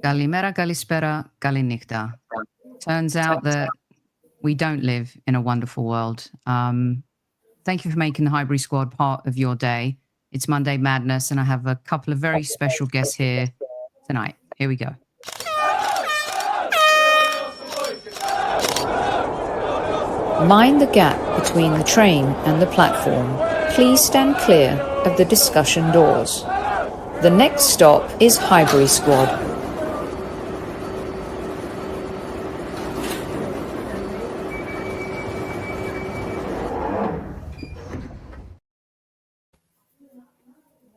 Kalimera, kalispera, kalinikta. Turns out that we don't live in a wonderful world. Thank you for making the Highbury Squad part of your day. It's Monday Madness, and I have a couple of very special guests here tonight. Here we go. Mind the gap between the train and the platform. Please stand clear of the discussion doors. The next stop is Highbury Squad.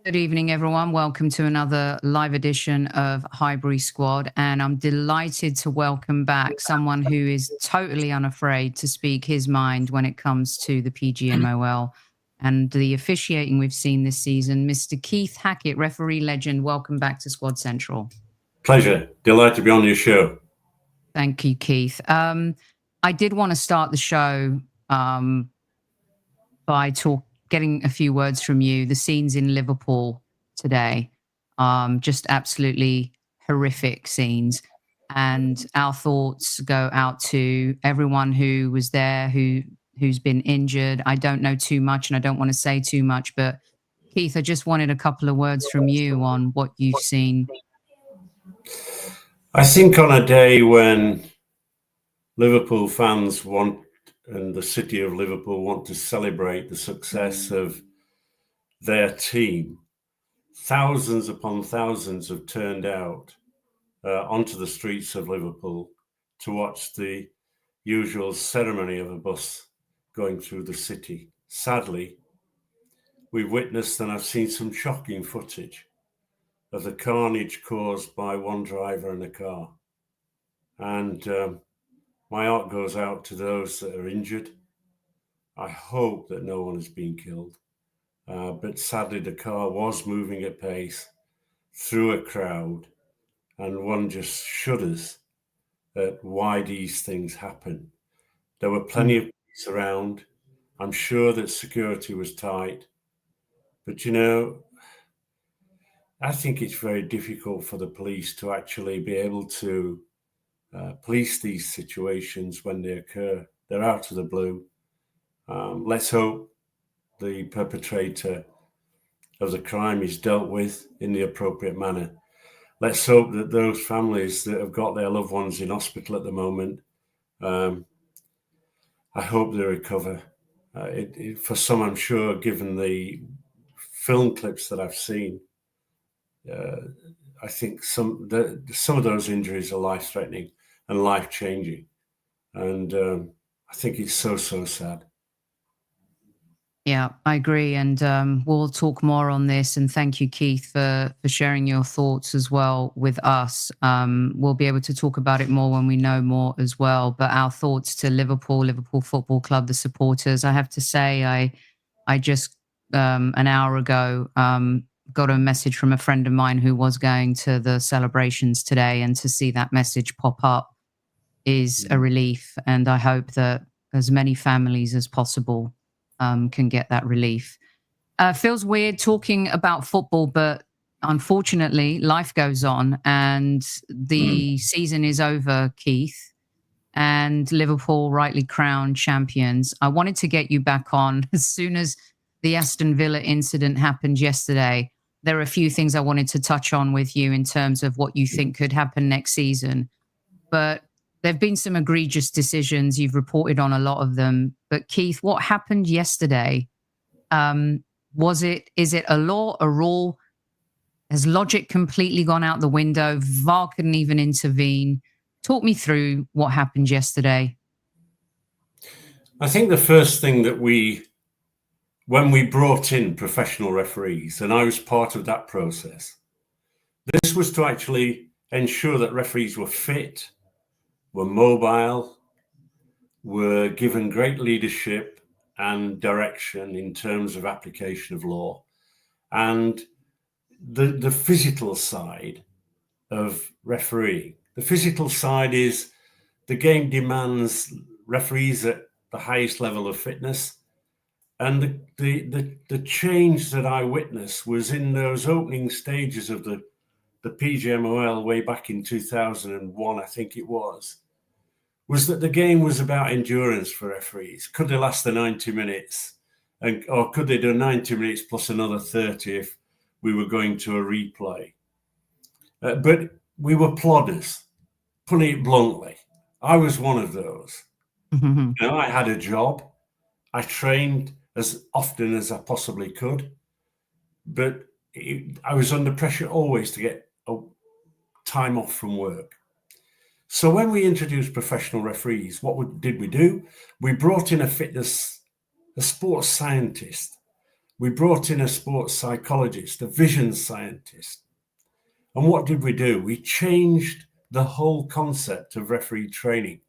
Good evening, everyone. Welcome to another live edition of Highbury Squad. And I'm delighted to welcome back someone who is totally unafraid to speak his mind when it comes to the PGMOL and the officiating we've seen this season. Mr. Keith Hackett, referee legend, welcome back to Squad Central. Pleasure. Delighted to be on your show. Thank you, Keith. I did want to start the show by getting a few words from you. The scenes in Liverpool today, just absolutely horrific scenes. And our thoughts go out to everyone who was there, who's been injured. I don't know too much and I don't want to say too much, but Keith, I just wanted a couple of words from you on what you've seen. I think on a day when Liverpool fans and the city of Liverpool want to celebrate the success of their team, thousands upon thousands have turned out onto the streets of Liverpool to watch the usual ceremony of a bus going through the city. Sadly, we've witnessed and I've seen some shocking footage of the carnage caused by one driver in a car. And my heart goes out to those that are injured. I hope that no one has been killed. But sadly, the car was moving at pace through a crowd, and one just shudders at why these things happen. There were plenty of police around. I'm sure that security was tight. But, you know, I think it's very difficult for the police to actually be able to police these situations when they occur. They're out of the blue. Let's hope the perpetrator of the crime is dealt with in the appropriate manner. Let's hope that those families that have got their loved ones in hospital at the moment, I hope they recover. For some, I'm sure, given the film clips that I've seen, I think some of those injuries are life-threatening and life-changing. And I think it's so sad. Yeah, I agree. And we'll talk more on this. And thank you, Keith, for sharing your thoughts as well with us. We'll be able to talk about it more when we know more as well. But our thoughts to Liverpool Football Club, the supporters. I have to say, I just an hour ago got a message from a friend of mine who was going to the celebrations today, and to see that message pop up is a relief. And I hope that as many families as possible can get that relief. Feels weird talking about football, but unfortunately life goes on, and the season is over, Keith, and Liverpool rightly crowned champions. I wanted to get you back on as soon as the Aston Villa incident happened yesterday. There are a few things I wanted to touch on with you in terms of what you think could happen next season. But there have been some egregious decisions. You've reported on a lot of them. But Keith, what happened yesterday? Is it a law, a rule? Has logic completely gone out the window? VAR couldn't even intervene. Talk me through what happened yesterday. I think the first thing that when we brought in professional referees, and I was part of that process, this was to actually ensure that referees were fit, were mobile, were given great leadership and direction in terms of application of law. And the physical side of refereeing. The physical side is the game demands referees at the highest level of fitness. And the change that I witnessed was in those opening stages of the the PGMOL way back in 2001, I think it was that the game was about endurance for referees. Could they last the 90 minutes? Or could they do 90 minutes plus another 30 if we were going to a replay? But we were plodders, putting it bluntly. I was one of those. Mm-hmm. You know, I had a job. I trained as often as I possibly could. But I was under pressure always to get time off from work. So when we introduced professional referees, what did we do? We brought in a sports scientist. We brought in a sports psychologist, a vision scientist. And what did we do? We changed the whole concept of referee training.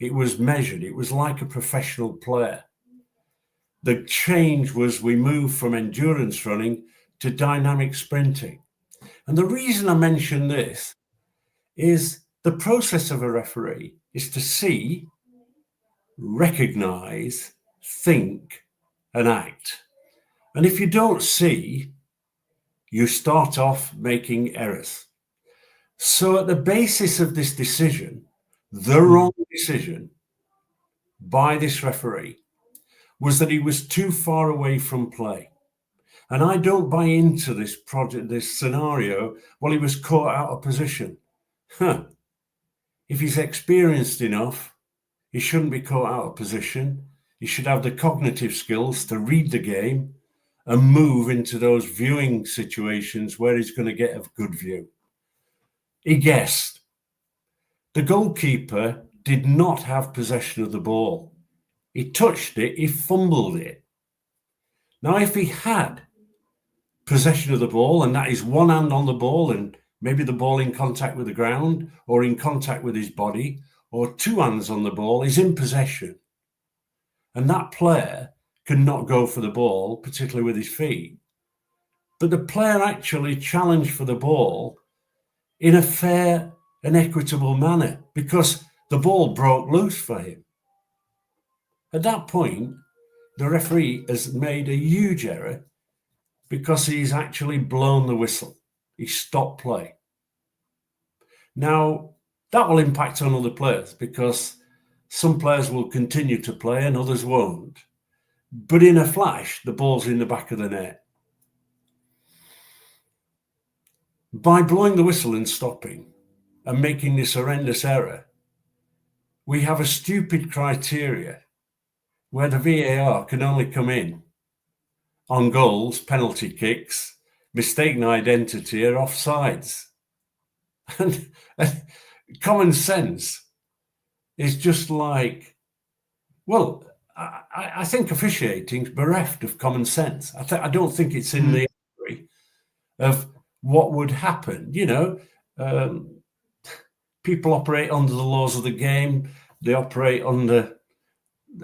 It was measured. It was like a professional player. The change was we moved from endurance running to dynamic sprinting. And the reason I mention this is the process of a referee is to see, recognize, think, and act. And if you don't see, you start off making errors. So at the basis of this decision, the wrong decision by this referee was that he was too far away from play. And I don't buy into this scenario, well, he was caught out of position. If he's experienced enough, he shouldn't be caught out of position. He should have the cognitive skills to read the game and move into those viewing situations where he's going to get a good view. He guessed. The goalkeeper did not have possession of the ball. He touched it, he fumbled it. Now, if he had possession of the ball, and that is one hand on the ball and maybe the ball in contact with the ground or in contact with his body, or two hands on the ball, he's in possession. And that player cannot go for the ball, particularly with his feet. But the player actually challenged for the ball in a fair and equitable manner because the ball broke loose for him. At that point, the referee has made a huge error because he's actually blown the whistle. He stopped play. Now, that will impact on other players because some players will continue to play and others won't. But in a flash, the ball's in the back of the net. By blowing the whistle and stopping and making this horrendous error, we have a stupid criteria where the VAR can only come in on goals, penalty kicks, mistaken identity, or offsides. And common sense is just like, well, I think officiating is bereft of common sense. I don't think it's in the area of what would happen. You know, people operate under the laws of the game. They operate under,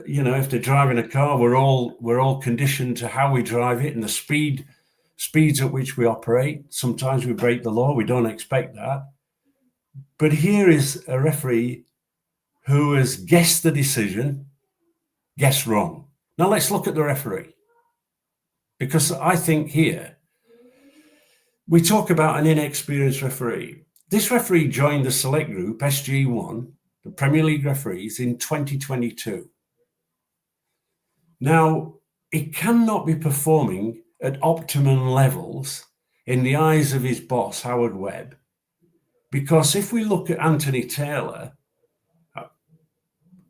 you know, if they're driving a car, we're all conditioned to how we drive it and the speeds at which we operate. Sometimes we break the law. We don't expect that. But here is a referee who has guessed the decision, guessed wrong. Now let's look at the referee. Because I think here, we talk about an inexperienced referee. This referee joined the select group, SG1, the Premier League referees, in 2022. Now, he cannot be performing at optimum levels in the eyes of his boss, Howard Webb, because if we look at Anthony Taylor,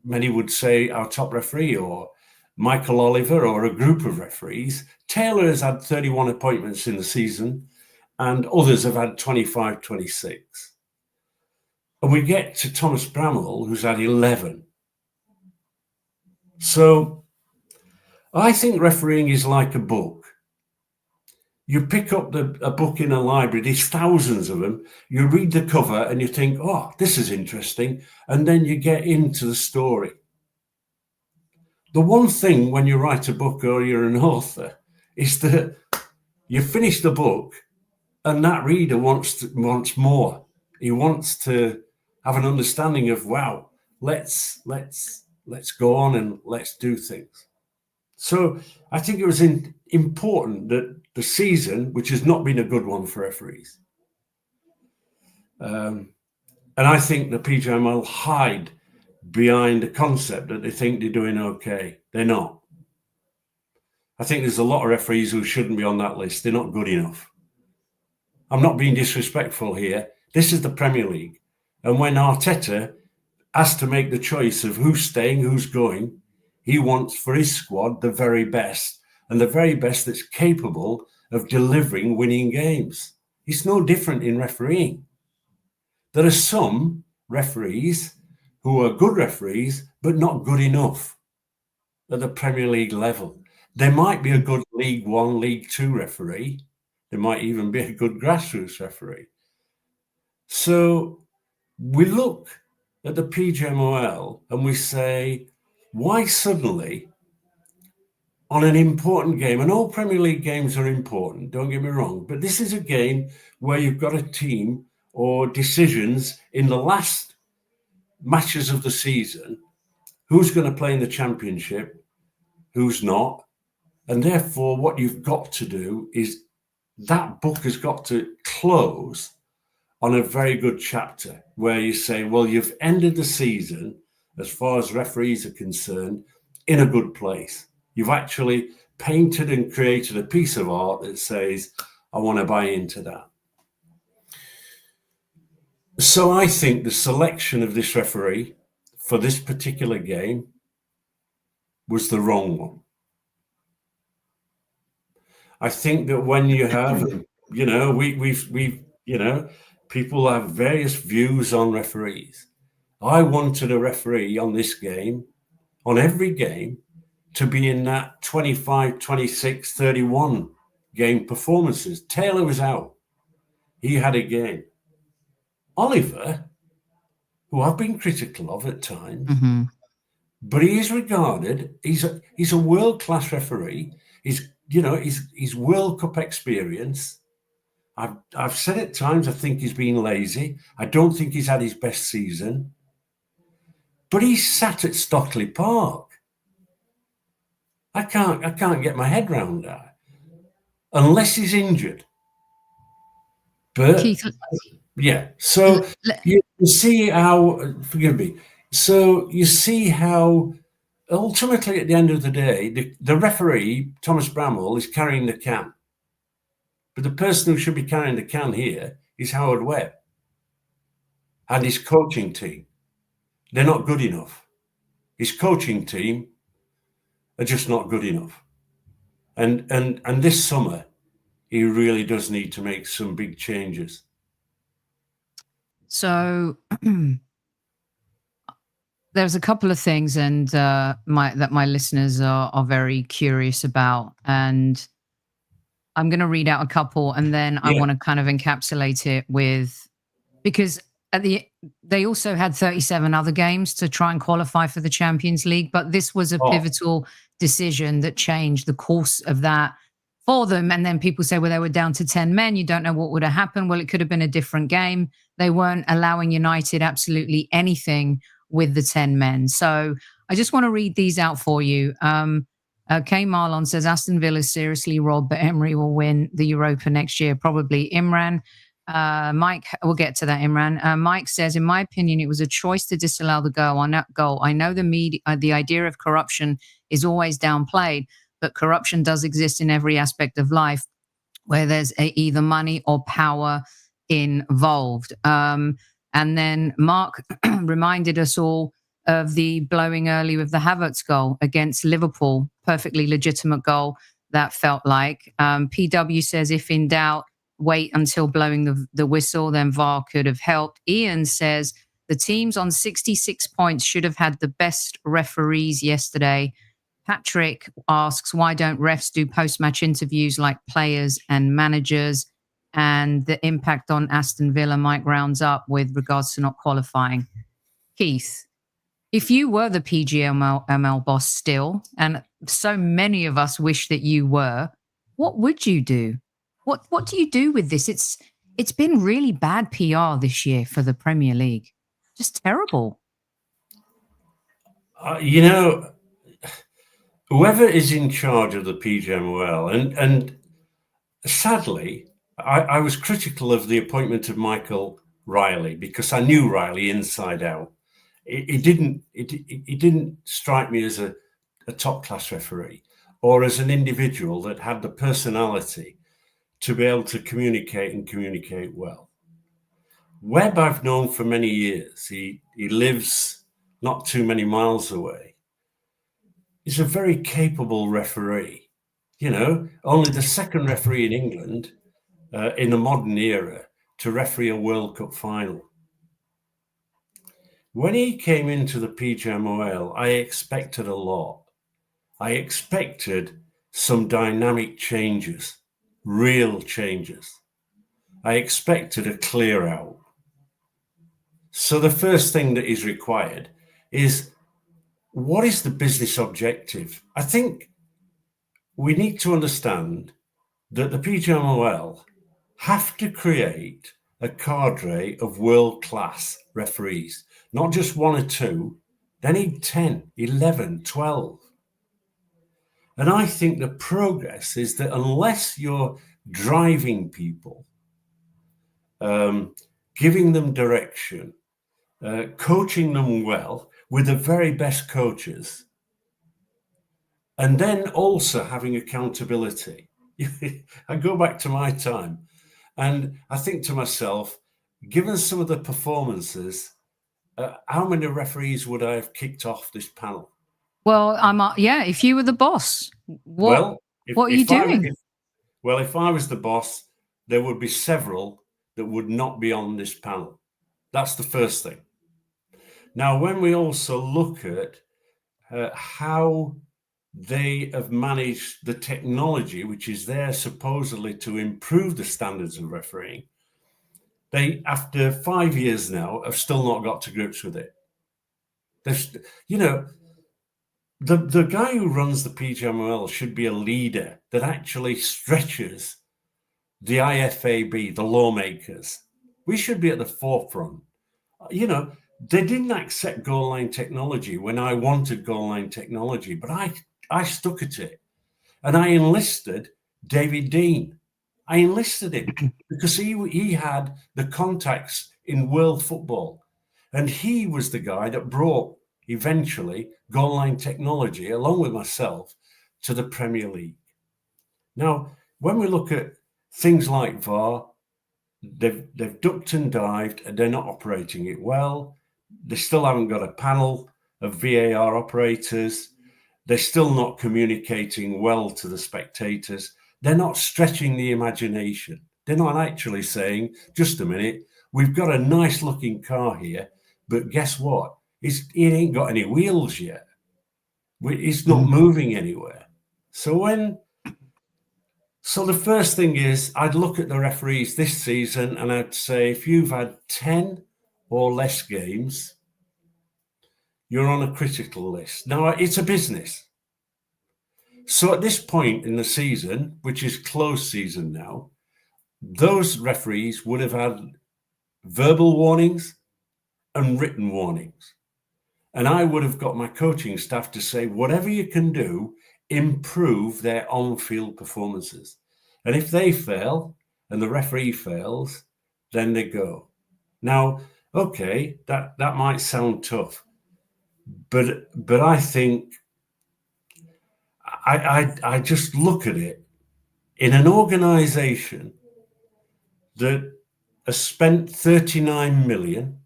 many would say our top referee, or Michael Oliver, or a group of referees, Taylor has had 31 appointments in the season, and others have had 25, 26. And we get to Thomas Bramwell, who's had 11. So I think refereeing is like a book. You pick up a book in a library, there's thousands of them. You read the cover and you think, oh, this is interesting. And then you get into the story. The one thing when you write a book or you're an author is that you finish the book and that reader wants more. He wants to have an understanding of, wow, let's go on and let's do things. So I think it was important that the season, which has not been a good one for referees, And I think the PGMOL hide behind the concept that they think they're doing okay. They're not. I think there's a lot of referees who shouldn't be on that list. They're not good enough. I'm not being disrespectful here. This is the Premier League. And when Arteta has to make the choice of who's staying, who's going, he wants for his squad the very best, and the very best that's capable of delivering winning games. It's no different in refereeing. There are some referees who are good referees, but not good enough at the Premier League level. There might be a good League One, League Two referee. There might even be a good grassroots referee. So we look at the PGMOL and we say, why suddenly on an important game, and all Premier League games are important, don't get me wrong, but this is a game where you've got a team or decisions in the last matches of the season, who's going to play in the Championship, who's not, and therefore what you've got to do is that book has got to close on a very good chapter where you say, well, you've ended the season, as far as referees are concerned, in a good place. You've actually painted and created a piece of art that says, I want to buy into that. So I think the selection of this referee for this particular game was the wrong one. I think that when you have, you know, we've you know, people have various views on referees. I wanted a referee on this game, on every game, to be in that 25, 26, 31 game performances. Taylor was out. He had a game. Oliver, who I've been critical of at times, but he is regarded, he's a world-class referee. He's, you know, he's World Cup experience. I've said at times I think he's been lazy. I don't think he's had his best season. But he's sat at Stockley Park. I can't get my head round that. Unless he's injured. But Keith, yeah, so you see how, forgive me, so you see how ultimately at the end of the day, the referee, Thomas Bramwell, is carrying the can. But the person who should be carrying the can here is Howard Webb and his coaching team. They're not good enough. His coaching team are just not good enough. And this summer, he really does need to make some big changes. So there's a couple of things and that my listeners are very curious about, and I'm going to read out a couple, and then I want to kind of encapsulate it with, because they also had 37 other games to try and qualify for the Champions League, but this was a pivotal decision that changed the course of that for them. And then people say, well, they were down to 10 men. You don't know what would have happened. Well, it could have been a different game. They weren't allowing United absolutely anything with the 10 men. So I just want to read these out for you. K Marlon says, Aston Villa is seriously robbed, but Emery will win the Europa next year. Probably. Imran. Mike, we'll get to that, Imran. Mike says, in my opinion, it was a choice to disallow the goal. I know the idea of corruption is always downplayed, but corruption does exist in every aspect of life where there's either money or power involved. And then Mark reminded us all of the blowing early with the Havertz goal against Liverpool. Perfectly legitimate goal, that felt like. PW says, if in doubt, wait until blowing the whistle, then VAR could have helped. Ian says, the teams on 66 points should have had the best referees yesterday. Patrick asks, why don't refs do post-match interviews like players and managers? And the impact on Aston Villa, Mike rounds up with regards to not qualifying. Keith, if you were the PGMOL boss still, and so many of us wish that you were, what would you do? What do you do with this? It's been really bad PR this year for the Premier League. Just terrible. You know, whoever is in charge of the PGMOL, and sadly, I was critical of the appointment of Michael Riley because I knew Riley inside out. It didn't strike me as a top class referee or as an individual that had the personality to be able to communicate well. Webb I've known for many years. He lives not too many miles away. He's a very capable referee. You know, only the second referee in England in the modern era to referee a World Cup final. When he came into the PGMOL, I expected a lot. I expected some dynamic changes, real changes. I expected a clear out. So the first thing that is required is, what is the business objective? I think we need to understand that the PGMOL have to create a cadre of world-class referees, not just one or two. They need 10, 11, 12. And I think the progress is that unless you're driving people, giving them direction, coaching them well with the very best coaches, and then also having accountability. I go back to my time and I think to myself, given some of the performances, how many referees would I have kicked off this panel? Well, if you were the boss, what are you doing? If I was the boss, there would be several that would not be on this panel. That's the first thing. Now, when we also look at how they have managed the technology, which is there supposedly to improve the standards of refereeing, they, after 5 years now, have still not got to grips with it. You know, the guy who runs the PGMOL should be a leader that actually stretches the IFAB, the lawmakers. We should be at the forefront. You know, they didn't accept goal line technology when I wanted goal line technology, but I stuck at it. And I enlisted David Dean. I enlisted him because he had the contacts in world football. And he was the guy that brought, eventually, goal line technology, along with myself, to the Premier League. Now, when we look at things like VAR, they've ducked and dived, and they're not operating it well. They still haven't got a panel of VAR operators. They're still not communicating well to the spectators. They're not stretching the imagination. They're not actually saying, just a minute, we've got a nice looking car here, but guess what? It ain't got any wheels yet. It's not moving anywhere. So the first thing is, I'd look at the referees this season and I'd say, if you've had 10 or less games, you're on a critical list. Now, it's a business. So at this point in the season, which is closed season now, those referees would have had verbal warnings and written warnings. And I would have got my coaching staff to say, whatever you can do, improve their on-field performances. And if they fail and the referee fails, then they go. Now, okay, that might sound tough, but I think I just look at it in an organization that has spent 39 million,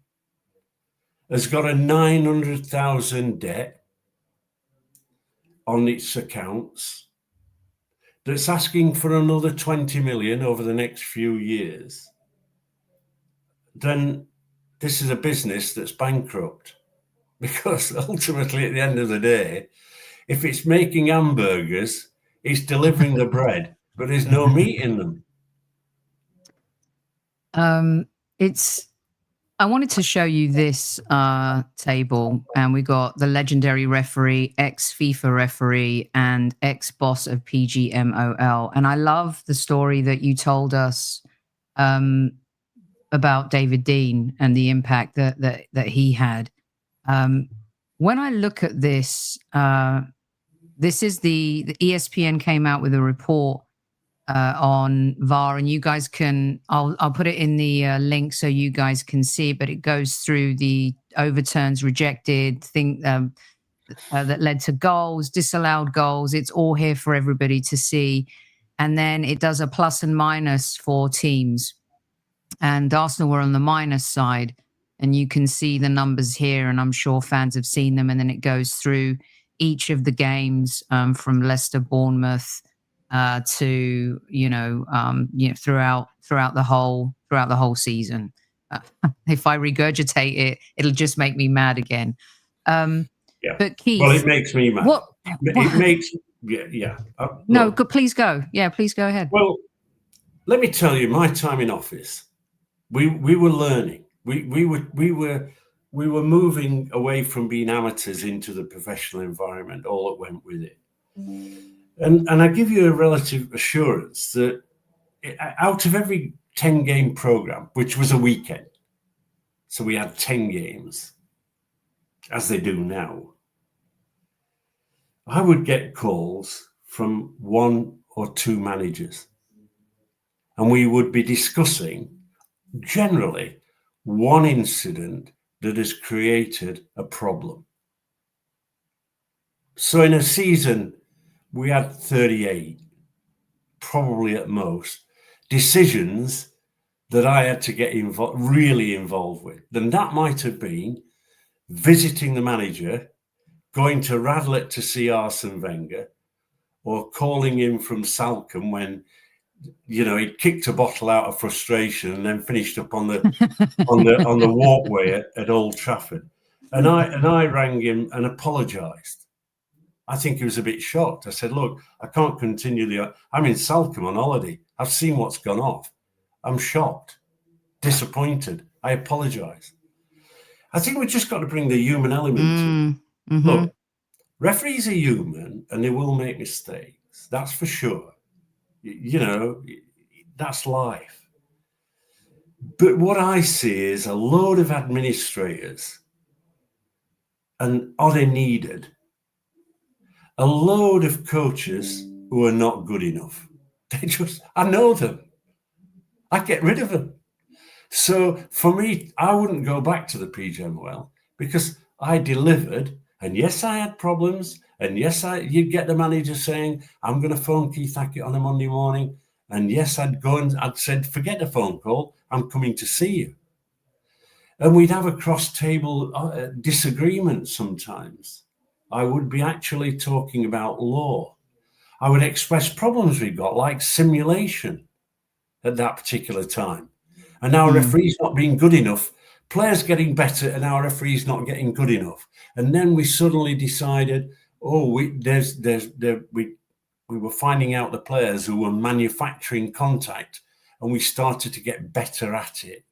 has got a 900,000 debt on its accounts, that's asking for another 20 million over the next few years, then this is a business that's bankrupt. Because ultimately, at the end of the day, if it's making hamburgers, it's delivering the bread, but there's no meat in them. I wanted to show you this table, and we got the legendary referee, ex-FIFA referee, and ex-boss of PGMOL. And I love the story that you told us about David Dean and the impact that he had. When I look at this, this is the ESPN came out with a report on VAR, and you guys can. I'll put it in the link so you guys can see. But it goes through the overturns, rejected, that led to goals, disallowed goals. It's all here for everybody to see, and then it does a plus and minus for teams. And Arsenal were on the minus side, and you can see the numbers here, and I'm sure fans have seen them. And then it goes through each of the games from Leicester, Bournemouth to throughout the whole season. If I regurgitate it, it'll just make me mad again. Yeah. But Keith, well, it makes me mad. What? It makes no. Please go. Yeah, please go ahead. Well, let me tell you, my time in office, we were learning. We were moving away from being amateurs into the professional environment. All that went with it. And I give you a relative assurance that out of every 10-game program, which was a weekend, so we had 10 games, as they do now, I would get calls from one or two managers, and we would be discussing generally one incident that has created a problem. So in a season, we had 38, probably at most, decisions that I had to get really involved with. Then that might have been visiting the manager, going to Radlett to see Arsene Wenger, or calling him from Salcombe when, he'd kicked a bottle out of frustration and then finished up on the on the walkway at Old Trafford. And I rang him and apologised. I think he was a bit shocked. I said, look, I can't continue I'm in Salcombe on holiday. I've seen what's gone off. I'm shocked, disappointed. I apologise. I think we've just got to bring the human element to it. Mm-hmm. Look, referees are human and they will make mistakes. That's for sure. That's life. But what I see is a load of administrators, and are they needed? A load of coaches who are not good enough. I know them. I get rid of them. So for me, I wouldn't go back to the PGMOL because I delivered. And yes, I had problems. And yes, you'd get the manager saying, I'm going to phone Keith Hackett on a Monday morning. And yes, I'd go and I'd said, forget the phone call. I'm coming to see you. And we'd have a cross-table disagreement sometimes. I would be actually talking about law. I would express problems we got, like simulation at that particular time. And our referees not being good enough, players getting better and our referees not getting good enough. And then we suddenly decided, we were finding out the players who were manufacturing contact, and we started to get better at it.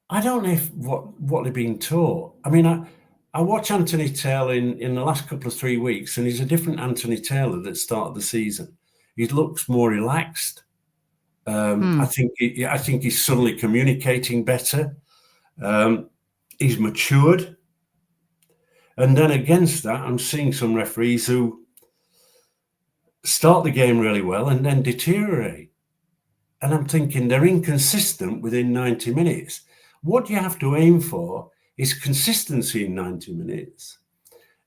I don't know what they're being taught. I mean, I watch Anthony Taylor in the last couple of 3 weeks, and he's a different Anthony Taylor that started the season. He looks more relaxed. I think he's suddenly communicating better. He's matured. And then against that, I'm seeing some referees who start the game really well and then deteriorate. And I'm thinking they're inconsistent within 90 minutes. What you have to aim for is consistency in 90 minutes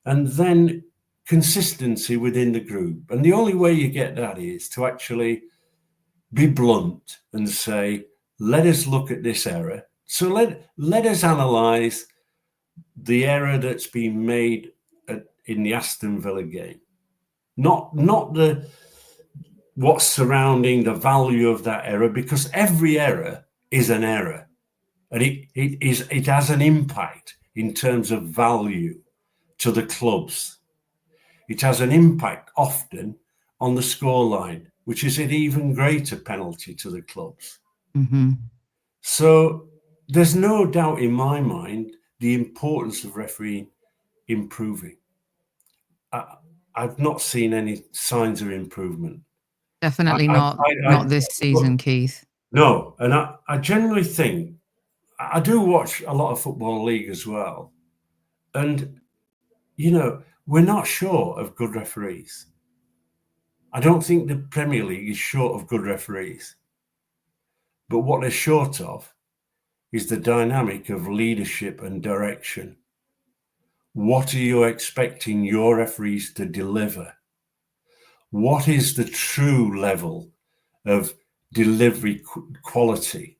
and then consistency within the group. And the only way you get that is to actually be blunt and say, let us look at this error. So let us analyse the error that's been made in the Aston Villa game. Not what's surrounding the value of that error, because every error is an error. And it has an impact in terms of value to the clubs. It has an impact often on the scoreline, which is an even greater penalty to the clubs. Mm-hmm. So there's no doubt in my mind the importance of refereeing improving. I've not seen any signs of improvement. Definitely not this season, Keith. No, and I generally think, I do watch a lot of Football League as well. And, we're not short of good referees. I don't think the Premier League is short of good referees. But what they're short of is the dynamic of leadership and direction. What are you expecting your referees to deliver? What is the true level of delivery quality?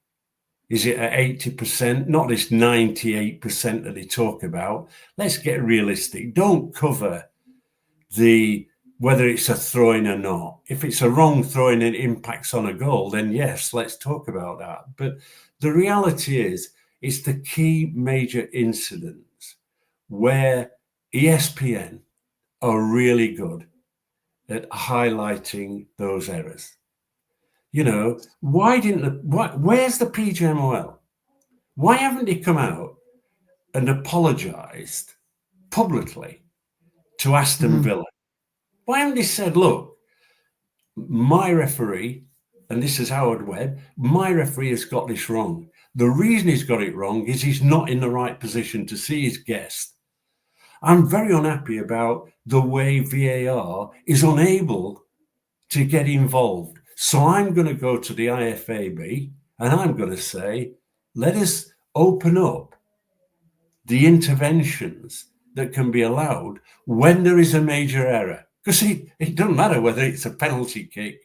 Is it at 80%? Not this 98% that they talk about. Let's get realistic. Don't cover whether it's a throw-in or not. If it's a wrong throw-in and it impacts on a goal, then yes, let's talk about that. But the reality is, it's the key major incidents where ESPN are really good at highlighting those errors. You know, where's the PGMOL? Why haven't they come out and apologized publicly to Aston Villa? Why haven't they said, look, my referee, and this is Howard Webb, my referee has got this wrong. The reason he's got it wrong is he's not in the right position to see his guest. I'm very unhappy about the way VAR is unable to get involved. So I'm going to go to the IFAB and I'm going to say, let us open up the interventions that can be allowed when there is a major error. Because it doesn't matter whether it's a penalty kick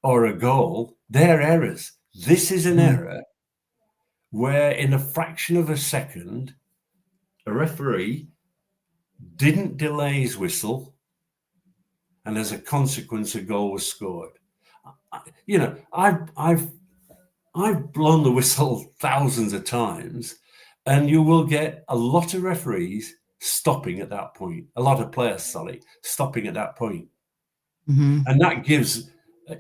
or a goal, they're errors. This is an error where in a fraction of a second, a referee didn't delay his whistle, and as a consequence, a goal was scored. You know, I've blown the whistle thousands of times, and you will get a lot of referees stopping at that point. A lot of players, stopping at that point. And that gives,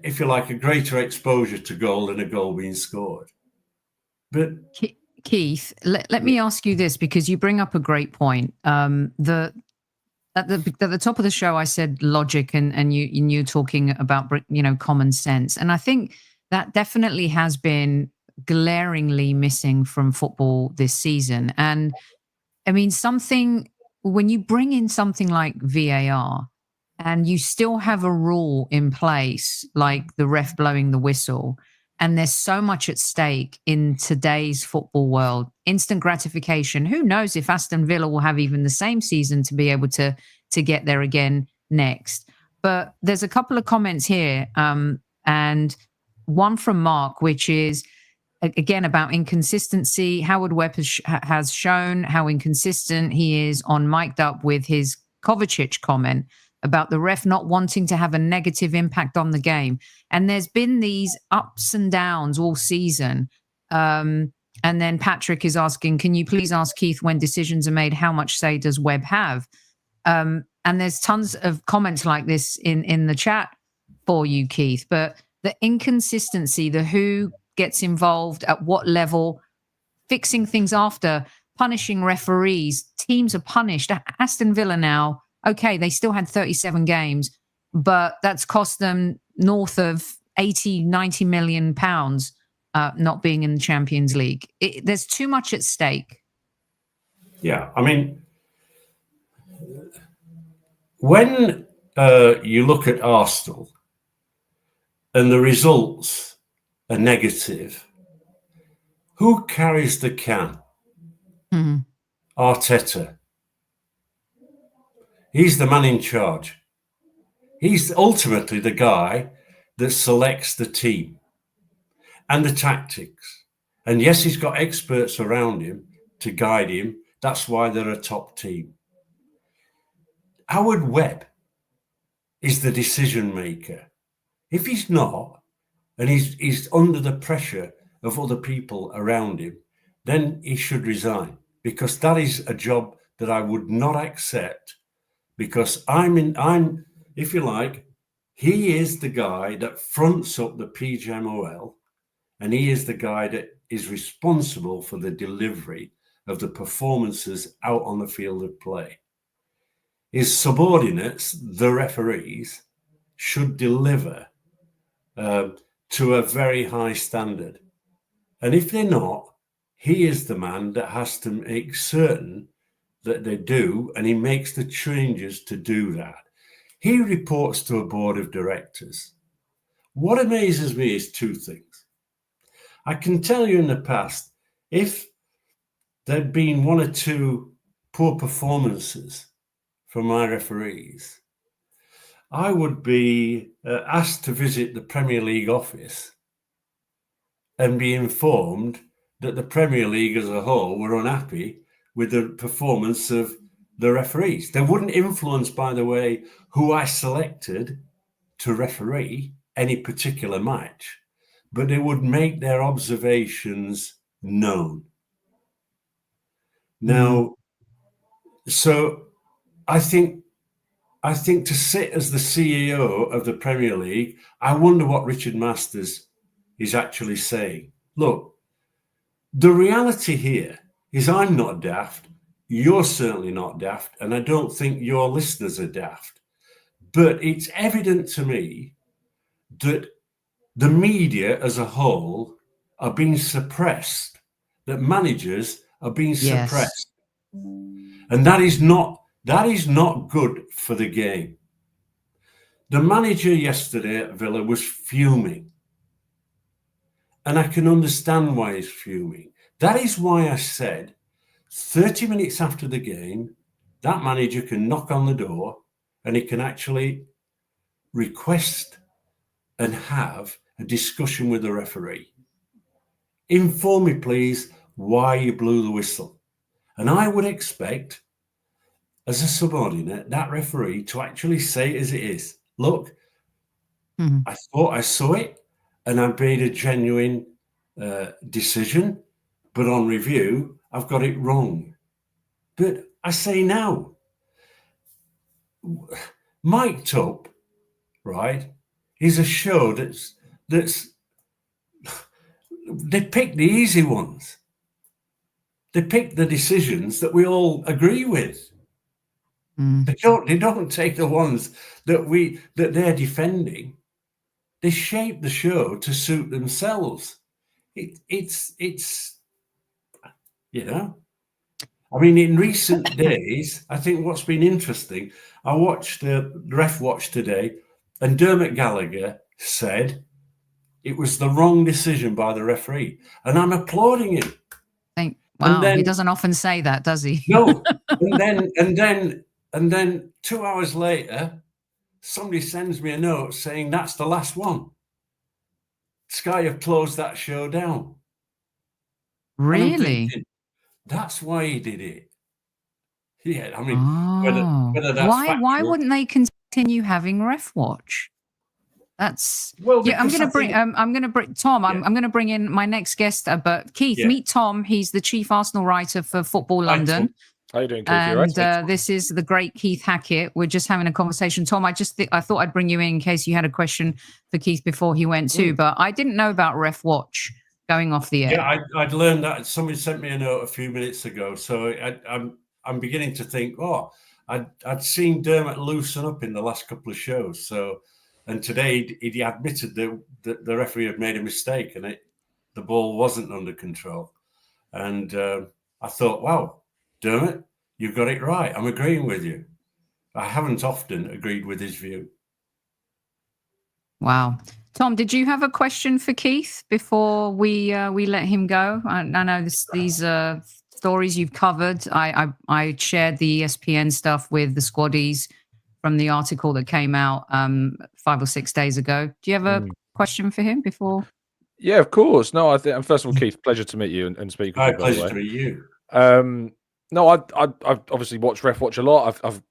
if you like, a greater exposure to goal and a goal being scored. But Keith, let me ask you this, because you bring up a great point. At the top of the show, I said logic, and you're talking about, you know, common sense, and I think that definitely has been glaringly missing from football this season. And I mean, when you bring in something like VAR, and you still have a rule in place like the ref blowing the whistle, and there's so much at stake in today's football world, instant gratification. Who knows if Aston Villa will have even the same season to be able to get there again next. But there's a couple of comments here, and one from Mark, which is, again, about inconsistency. Howard Webb has shown how inconsistent he is on mic'd up with his Kovacic comment about the ref not wanting to have a negative impact on the game. And there's been these ups and downs all season. And then Patrick is asking, can you please ask Keith, when decisions are made, how much say does Webb have? And there's tons of comments like this in the chat for you, Keith. But the inconsistency, the who gets involved, at what level, fixing things after, punishing referees, teams are punished. Aston Villa now, okay, they still had 37 games, but that's cost them north of 80, 90 million pounds not being in the Champions League. There's too much at stake. Yeah, I mean, when you look at Arsenal and the results are negative, who carries the can? Arteta. He's the man in charge. He's ultimately the guy that selects the team and the tactics. And yes, he's got experts around him to guide him. That's why they're a top team. Howard Webb is the decision maker. If he's not, and he's under the pressure of other people around him, then he should resign, because that is a job that I would not accept. Because if you like, he is the guy that fronts up the PGMOL, and he is the guy that is responsible for the delivery of the performances out on the field of play. His subordinates, the referees, should deliver to a very high standard. And if they're not, he is the man that has to make certain that they do, and he makes the changes to do that. He reports to a board of directors. What amazes me is two things. I can tell you in the past, if there'd been one or two poor performances from my referees, I would be asked to visit the Premier League office and be informed that the Premier League as a whole were unhappy with the performance of the referees. They wouldn't influence, by the way, who I selected to referee any particular match, but they would make their observations known. Now, so I think to sit as the CEO of the Premier League, I wonder what Richard Masters is actually saying. Look, the reality here is I'm not daft. You're certainly not daft. And I don't think your listeners are daft. But it's evident to me that the media as a whole are being suppressed, that managers are being suppressed. And that is not good for the game. The manager yesterday at Villa was fuming. And I can understand why he's fuming. That is why I said 30 minutes after the game, that manager can knock on the door and he can actually request and have a discussion with the referee. Inform me, please, why you blew the whistle. And I would expect, as a subordinate, that referee to actually say it as it is. Look, I thought I saw it and I made a genuine decision, but on review, I've got it wrong. But I say now, mic'd up, right, is a show that's they pick the easy ones. They pick the decisions that we all agree with. They don't take the ones that they're defending. They shape the show to suit themselves. It's you know. I mean, in recent days, I think what's been interesting, I watched the Ref Watch today, and Dermot Gallagher said it was the wrong decision by the referee, and I'm applauding him. Wow, he doesn't often say that, does he? No, and then 2 hours later, somebody sends me a note saying that's the last one. Sky have closed that show down. Really? Thinking, that's why he did it. Yeah, I mean, whether that's why wouldn't they continue having Ref Watch? That's I'm going to bring Tom. Yeah. I'm going to bring in my next guest. But Keith, meet Tom. He's the chief Arsenal writer for Football London. How you doing, Keith? And this is the great Keith Hackett. We're just having a conversation. Tom, I thought I'd bring you in case you had a question for Keith before he went too. But I didn't know about Ref Watch going off the air. Yeah, I'd learned that. Somebody sent me a note a few minutes ago. So I'm beginning to think, I'd seen Dermot loosen up in the last couple of shows. So, and today he admitted that the referee had made a mistake and the ball wasn't under control. And I thought, wow, Dermot, you got it right. I'm agreeing with you. I haven't often agreed with his view. Wow. Tom, did you have a question for Keith before we let him go? I know these stories you've covered. I shared the ESPN stuff with the squaddies from the article that came out 5 or 6 days ago. Do you have a question for him before? Yeah, of course. No, I think. First of all, Keith, pleasure to meet you and speak with you. Pleasure to meet you. No, I've obviously watched Ref Watch a lot. I've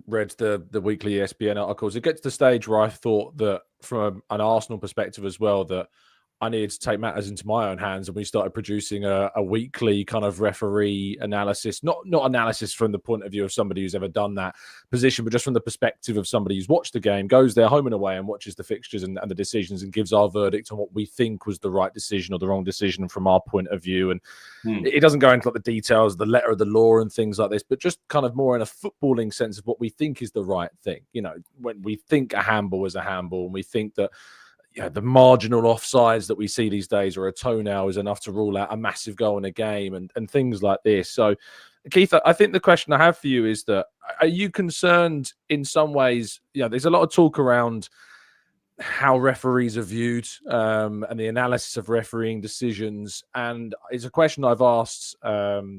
read the weekly ESPN articles. It gets to the stage where I thought that from an Arsenal perspective as well, that I needed to take matters into my own hands, and we started producing a weekly kind of referee analysis, not analysis from the point of view of somebody who's ever done that position, but just from the perspective of somebody who's watched the game, goes there home and away and watches the fixtures and the decisions and gives our verdict on what we think was the right decision or the wrong decision from our point of view. And it doesn't go into like the details, the letter of the law and things like this, but just kind of more in a footballing sense of what we think is the right thing. You know, when we think a handball is a handball, and we think that the marginal offsides that we see these days or a toenail is enough to rule out a massive goal in a game and things like this. So Keith, I think the question I have for you is that, are you concerned in some ways? There's a lot of talk around how referees are viewed and the analysis of refereeing decisions. And it's a question I've asked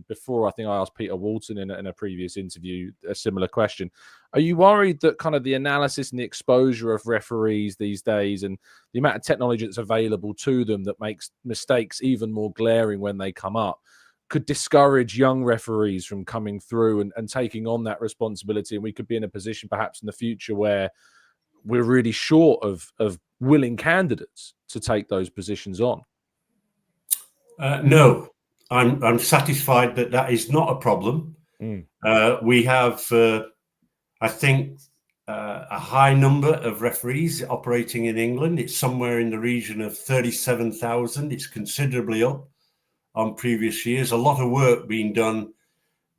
before. I think I asked Peter Walton in a previous interview a similar question. Are you worried that kind of the analysis and the exposure of referees these days and the amount of technology that's available to them that makes mistakes even more glaring when they come up could discourage young referees from coming through and taking on that responsibility? And we could be in a position perhaps in the future where we're really short of willing candidates to take those positions on. No, I'm satisfied that is not a problem. We have, I think, a high number of referees operating in England. It's somewhere in the region of 37,000. It's considerably up on previous years. A lot of work being done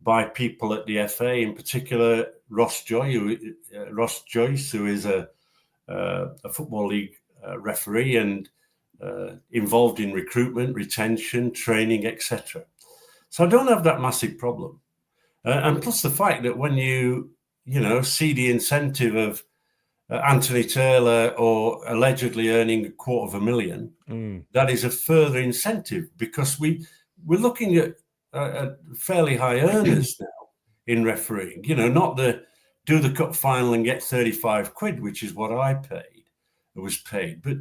by people at the FA, in particular Ross Joyce, who is a Football League referee and involved in recruitment, retention, training, etc. So I don't have that massive problem. And plus the fact that when you see the incentive of Anthony Taylor or allegedly earning $250,000, that is a further incentive, because we're looking at fairly high earners now in refereeing. Not the do the cup final and get 35 quid, which is what I was paid. But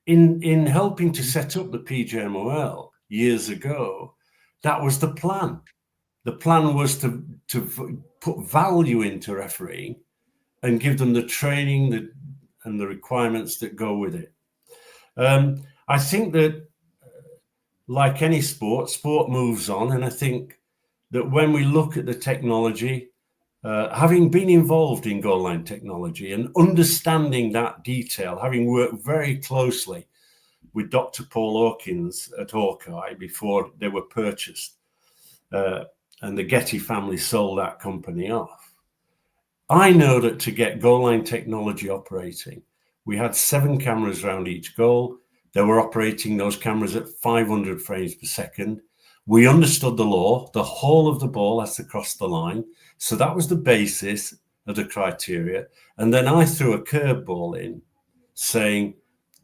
in helping to set up the PGMOL years ago, that was the plan. The plan was to put value into refereeing and give them the training and the requirements that go with it. I think that, like any sport moves on. And I think that when we look at the technology, having been involved in goal line technology and understanding that detail, having worked very closely with Dr. Paul Hawkins at Hawkeye before they were purchased, and the Getty family sold that company off, I know that to get goal line technology operating, we had 7 cameras around each goal. They were operating those cameras at 500 frames per second. We understood the law. The whole of the ball has to cross the line. So that was the basis of the criteria. And then I threw a curveball in saying,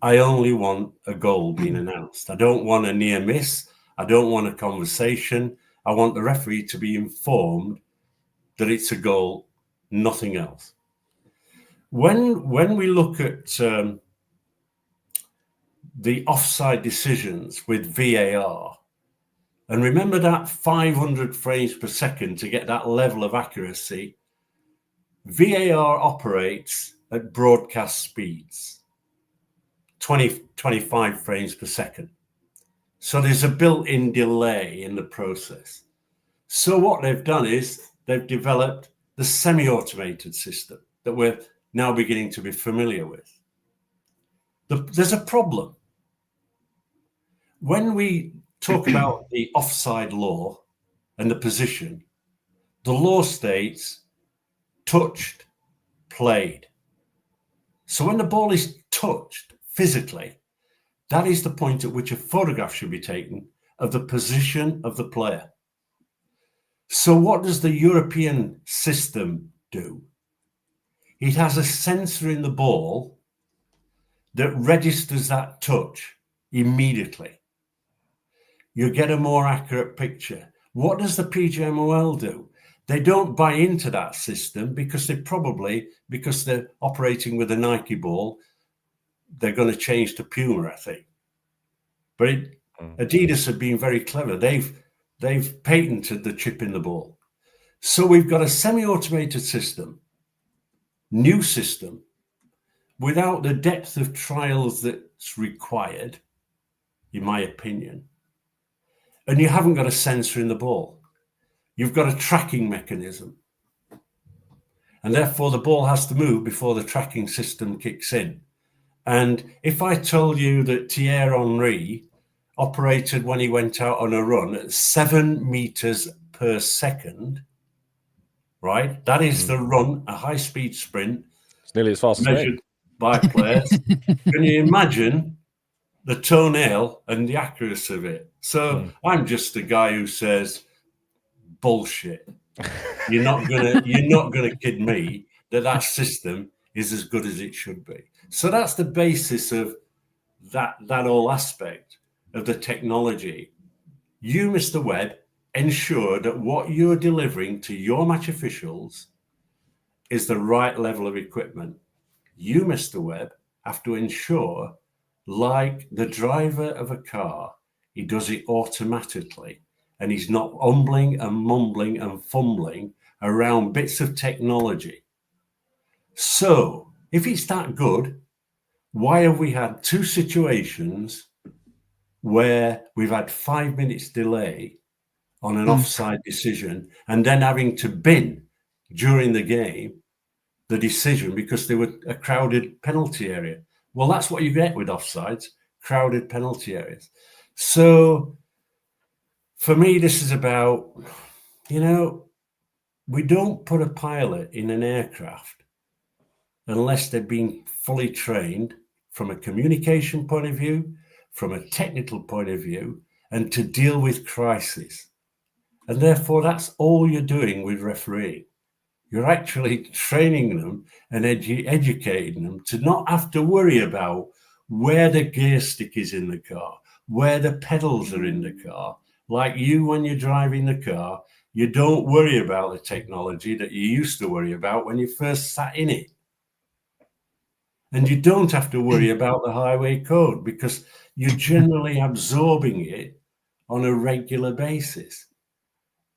I only want a goal being announced. I don't want a near miss. I don't want a conversation. I want the referee to be informed that it's a goal, nothing else. When we look at the offside decisions with VAR, and remember that 500 frames per second to get that level of accuracy, VAR operates at broadcast speeds, 25 frames per second. So there's a built-in delay in the process. So what they've done is they've developed the semi-automated system that we're now beginning to be familiar with. There's a problem. When we talk about the offside law and the position, the law states touched, played. So when the ball is touched physically, that is the point at which a photograph should be taken of the position of the player. So what does the European system do? It has a sensor in the ball that registers that touch immediately. You get a more accurate picture. What does the PGMOL do? They don't buy into that system because they're operating with a Nike ball, they're going to change to Puma, I think. But Adidas have been very clever. They've patented the chip in the ball. So we've got a semi-automated system, new system, without the depth of trials that's required, in my opinion. And you haven't got a sensor in the ball. You've got a tracking mechanism. And therefore the ball has to move before the tracking system kicks in. And if I told you that Thierry Henry operated when he went out on a run at 7 meters per second, right? That is the run, a high-speed sprint. It's nearly as fast as measured by players. Can you imagine the toenail and the accuracy of it? So I'm just a guy who says, bullshit. You're not gonna kid me that system is as good as it should be. So that's the basis of that whole aspect of the technology. You, Mr. Webb, ensure that what you're delivering to your match officials is the right level of equipment. You, Mr. Webb, have to ensure, like the driver of a car, he does it automatically, and he's not mumbling and mumbling and fumbling around bits of technology. So if it's that good, why have we had 2 situations where we've had 5 minutes delay on an offside decision, and then having to bin during the game the decision because they were a crowded penalty area? Well, that's what you get with offsides, crowded penalty areas. So for me, this is about, we don't put a pilot in an aircraft unless they've been fully trained from a communication point of view, from a technical point of view, and to deal with crisis. And therefore, that's all you're doing with refereeing. You're actually training them and educating them to not have to worry about where the gear stick is in the car, where the pedals are in the car. Like you, when you're driving the car, you don't worry about the technology that you used to worry about when you first sat in it. And you don't have to worry about the highway code because you're generally absorbing it on a regular basis.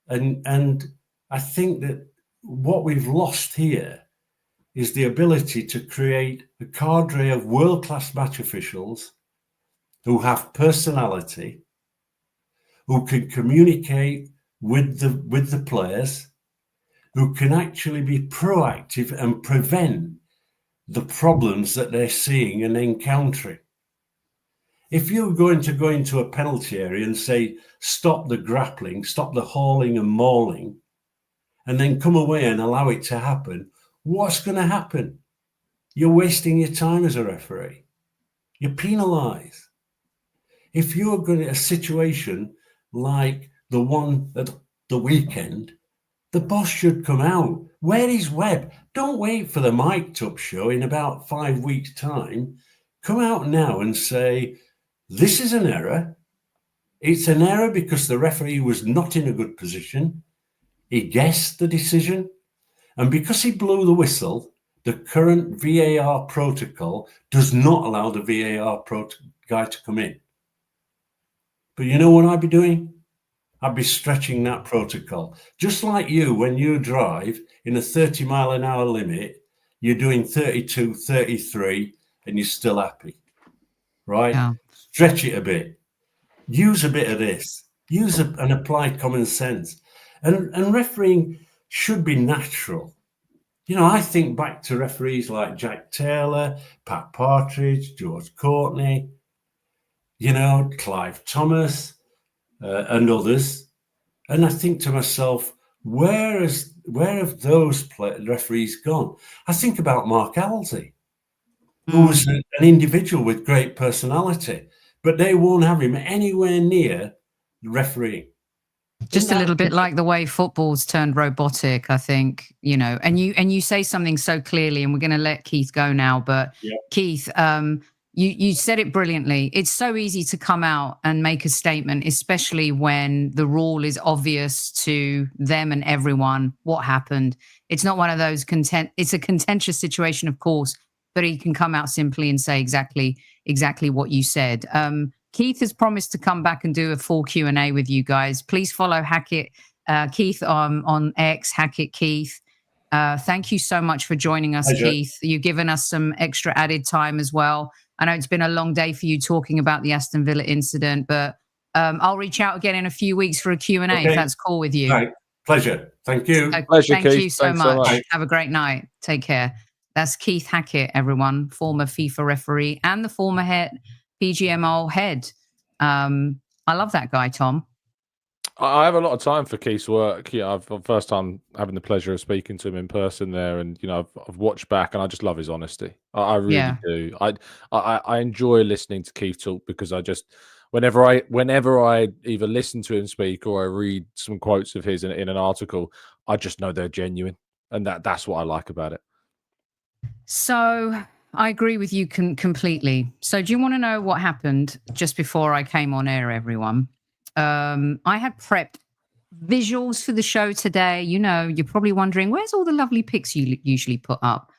And I think that what we've lost here is the ability to create a cadre of world-class match officials who have personality, who can communicate with the players, who can actually be proactive and prevent the problems that they're seeing and encountering. If you're going to go into a penalty area and say, stop the grappling, stop the hauling and mauling, and then come away and allow it to happen, what's going to happen? You're wasting your time as a referee. You're penalised. If you're going to a situation like the one at the weekend, the boss should come out. Where is Webb? Don't wait for the mic'd up show in about 5 weeks' time. Come out now and say, this is an error. It's an error because the referee was not in a good position. He guessed the decision. And because he blew the whistle, the current VAR protocol does not allow the VAR guy to come in. But you know what I'd be doing? I'd be stretching that protocol. Just like you, when you drive in a 30-mile-an-hour limit, you're doing 32, 33, and you're still happy, right? Yeah. Stretch it a bit. Use a bit of this. Use and apply common sense. And refereeing should be natural. I think back to referees like Jack Taylor, Pat Partridge, George Courtney, Clive Thomas, and others. And I think to myself, where have those referees gone? I think about Mark Halsey, who was an individual with great personality, but they won't have him anywhere near the refereeing. Just a little bit like the way football's turned robotic, I think, and you say something so clearly, and we're going to let Keith go now, but yeah. Keith, you said it brilliantly. It's so easy to come out and make a statement, especially when the rule is obvious to them and everyone what happened. It's not one of those it's a contentious situation, of course, but he can come out simply and say exactly what you said. Keith has promised to come back and do a full Q&A with you guys. Please follow Hackett Keith on X, Hackett Keith. Thank you so much for joining us, Pleasure. Keith. You've given us some extra added time as well. I know it's been a long day for you talking about the Aston Villa incident, but I'll reach out again in a few weeks for a Q&A if that's cool with you. Right. Pleasure. Thank you. Pleasure, Thank Keith. you so much. Have a great night. Take care. That's Keith Hackett, everyone, former FIFA referee and the former head PGMOL head. I love that guy, Tom. I have a lot of time for Keith's work. I've first time having the pleasure of speaking to him in person there, and I've watched back, and I just love his honesty. I really do. I enjoy listening to Keith talk because whenever I either listen to him speak or I read some quotes of his in an article, I just know they're genuine, and that's what I like about it. So I agree with you completely. So do you want to know what happened just before I came on air, everyone? I had prepped visuals for the show today. You know, you're probably wondering, where's all the lovely pics you usually put up?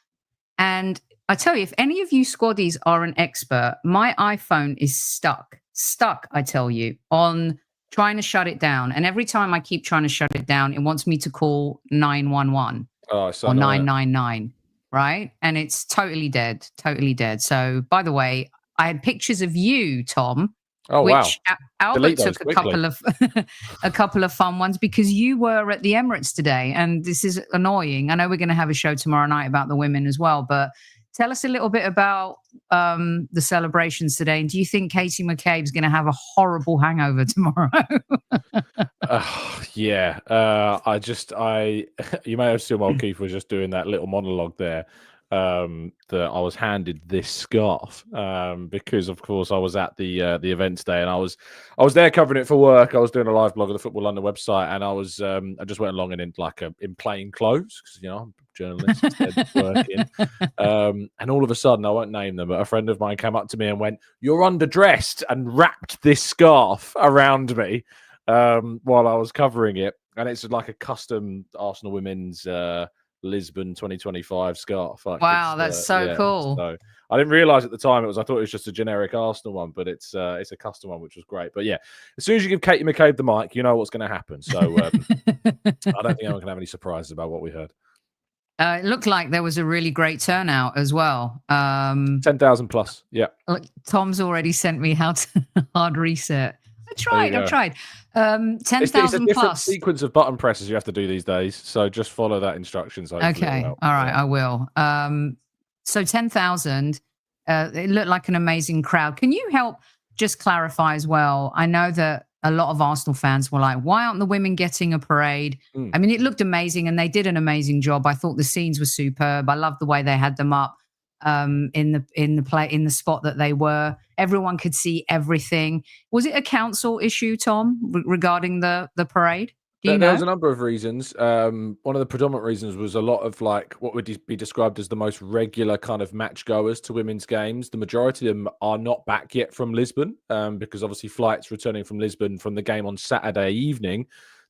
And I tell you, if any of you squaddies are an expert, my iPhone is stuck, I tell you, on trying to shut it down. And every time I keep trying to shut it down, it wants me to call 911 or 999, right? And it's totally dead. So, by the way, I had pictures of you, Tom, which Albert took a couple of fun ones because you were at the Emirates today, and this is annoying. I know we're going to have a show tomorrow night about the women as well, but tell us a little bit about the celebrations today. And do you think Katie McCabe's going to have a horrible hangover tomorrow? Yeah. You may have seen while Keith was just doing that little monologue there. That I was handed this scarf because, of course, I was at the event today, and I was there covering it for work. I was doing a live blog of the Football London website, and I just went along and in plain clothes because I'm a journalist instead working. And all of a sudden, I won't name them, but a friend of mine came up to me and went, "You're underdressed," and wrapped this scarf around me while I was covering it, and it's like a custom Arsenal women's Lisbon 2025 scarf. Wow, that's so cool. So I didn't realize at the time I thought it was just a generic Arsenal one, but it's a custom one, which was great. But yeah, as soon as you give Katie McCabe the mic, you know what's going to happen. So I don't think anyone can have any surprises about what we heard. It looked like there was a really great turnout as well. 10,000 plus. Yeah. Look, Tom's already sent me how to hard reset. I've tried. 10,000 plus. Sequence of button presses you have to do these days. So just follow that instructions. Okay. All right. I will. So 10,000, it looked like an amazing crowd. Can you help just clarify as well? I know that a lot of Arsenal fans were like, why aren't the women getting a parade? I mean, it looked amazing and they did an amazing job. I thought the scenes were superb. I loved the way they had them up in the spot that they were. Everyone could see everything. Was it a council issue, Tom, regarding the parade? There was a number of reasons. One of the predominant reasons was a lot of what would be described as the most regular kind of match goers to women's games. The majority of them are not back yet from Lisbon because obviously flights returning from Lisbon from the game on Saturday evening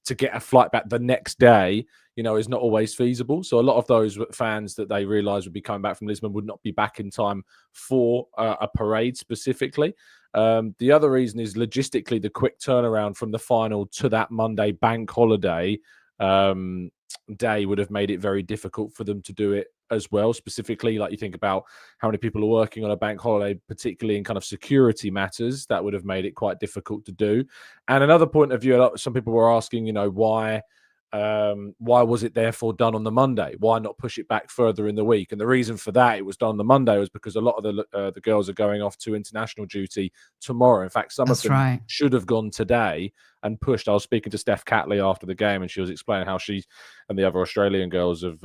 to get a flight back the next day, is not always feasible. So a lot of those fans that they realised would be coming back from Lisbon would not be back in time for a parade specifically. The other reason is logistically the quick turnaround from the final to that Monday bank holiday day would have made it very difficult for them to do it as well. Specifically, you think about how many people are working on a bank holiday, particularly in kind of security matters, that would have made it quite difficult to do. And another point of view, some people were asking, why was it therefore done on the Monday? Why not push it back further in the week? And the reason for that it was done on the Monday was because a lot of the girls are going off to international duty tomorrow. In fact, some of them should have gone today and pushed. I was speaking to Steph Catley after the game, and she was explaining how she and the other Australian girls have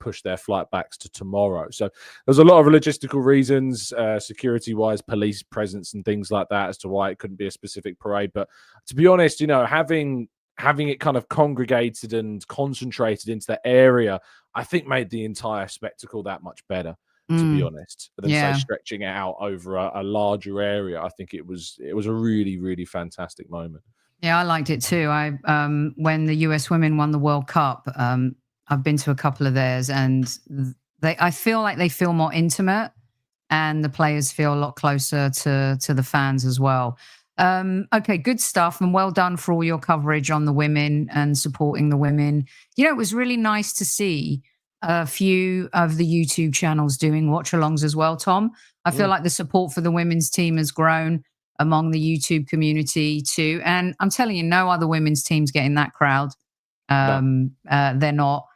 pushed their flight backs to tomorrow. So there's a lot of logistical reasons, security-wise, police presence and things like that as to why it couldn't be a specific parade. But to be honest, having it kind of congregated and concentrated into that area, I think made the entire spectacle that much better, to be honest, than say stretching it out over a larger area. I think it was a really, really fantastic moment. Yeah, I liked it too. When the US women won the World Cup, I've been to a couple of theirs, and I feel like they feel more intimate, and the players feel a lot closer to the fans as well. Okay, good stuff, and well done for all your coverage on the women and supporting the women. It was really nice to see a few of the YouTube channels doing watch-alongs as well, Tom. I feel like the support for the women's team has grown among the YouTube community too. And I'm telling you, no other women's team's getting that crowd. No. They're not.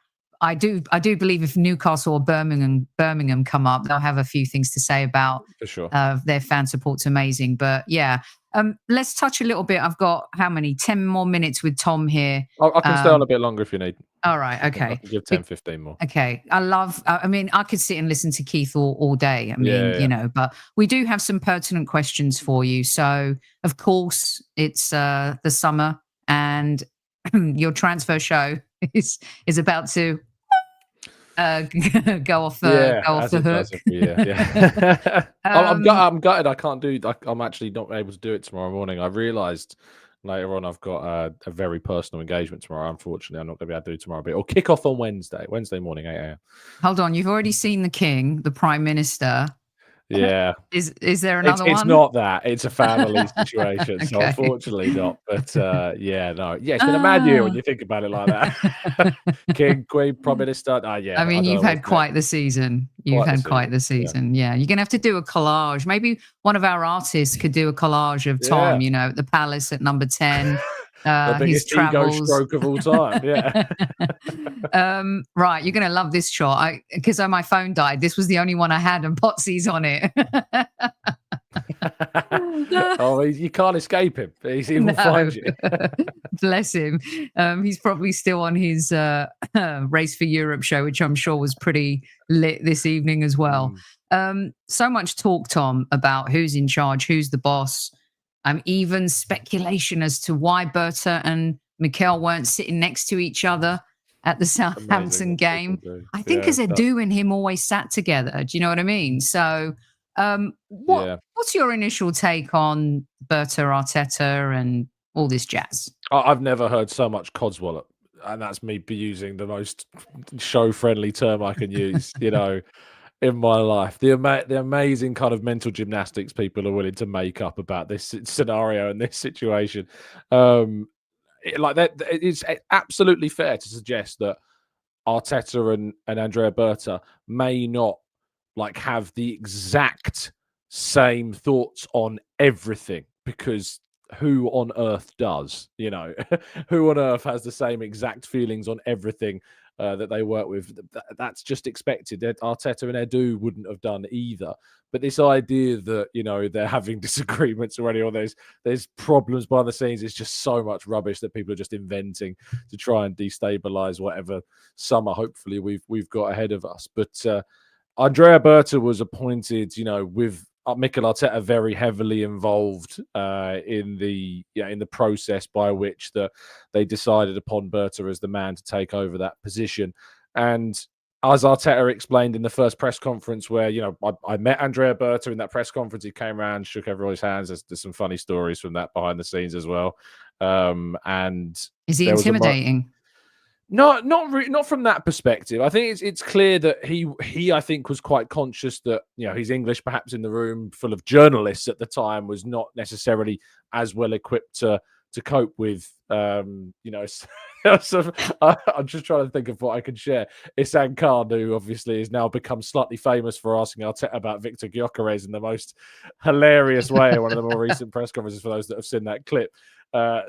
I do believe if Newcastle or Birmingham come up, they'll have a few things to say about for sure. Their fan support's amazing. But yeah, let's touch a little bit. I've got how many? 10 more minutes with Tom here. I can stay on a bit longer if you need. All right. I Okay. can give 10, 15 more. Okay. I mean, I could sit and listen to Keith all day. I mean, Yeah. but we do have some pertinent questions for you. So, of course, it's the summer and your transfer show is about to go off the it hook. does every year. Yeah. I'm gutted. I can't do. I'm actually not able to do it tomorrow morning. I realised later on I've got a very personal engagement tomorrow. Unfortunately, I'm not going to be able to do tomorrow. But it'll kick off on Wednesday morning, 8 a.m. Hold on, you've already seen the King, the Prime Minister. Yeah. Is there another It's one? not that. It's a family situation. So Okay. unfortunately not. But yeah, no. Yeah, it's been a mad year when you think about it like that. King, Queen, Prime Minister. Yeah. I mean, you've had quite the season. You've had quite the Yeah. season. Yeah. You're going to have to do a collage. Maybe one of our artists could do a collage of Tom, at the Palace at number 10. The biggest his travels. ego stroke of all time. Yeah. Right. You're going to love this shot. Because my phone died. This was the only one I had and Potsy's on it. Oh, you can't escape him. He will find you. Bless him. He's probably still on his Race for Europe show, which I'm sure was pretty lit this evening as well. So much talk, Tom, about who's in charge, who's the boss. Even speculation as to why Berta and Mikel weren't sitting next to each other at the Southampton game. I think because Edu and him always sat together. Do you know what I mean? So what's your initial take on Berta, Arteta and all this jazz? I've never heard so much codswallop, and that's me using the most show-friendly term I can use, in my life. The amazing kind of mental gymnastics people are willing to make up about this scenario and this situation. It's absolutely fair to suggest that Arteta and Andrea Berta may not have the exact same thoughts on everything, because who on earth does? Who on earth has the same exact feelings on everything that they work with? That's just expected. Arteta and Edu wouldn't have done either. But this idea that they're having disagreements already, or there's problems behind the scenes, is just so much rubbish that people are just inventing to try and destabilize whatever summer hopefully we've got ahead of us. But Andrea Berta was appointed, with Mikel Arteta very heavily involved in the process by which they decided upon Berta as the man to take over that position. And as Arteta explained in the first press conference, where I met Andrea Berta in that press conference, he came around, shook everyone's hands. There's some funny stories from that behind the scenes as well. And is he intimidating? Not from that perspective. I think it's clear that he I think was quite conscious that his English, perhaps in the room full of journalists at the time, was not necessarily as well equipped to cope with. I'm just trying to think of what I can share. Isan Khan, who obviously has now become slightly famous for asking Arteta about Victor Gyökeres in the most hilarious way in one of the more recent press conferences, for those that have seen that clip.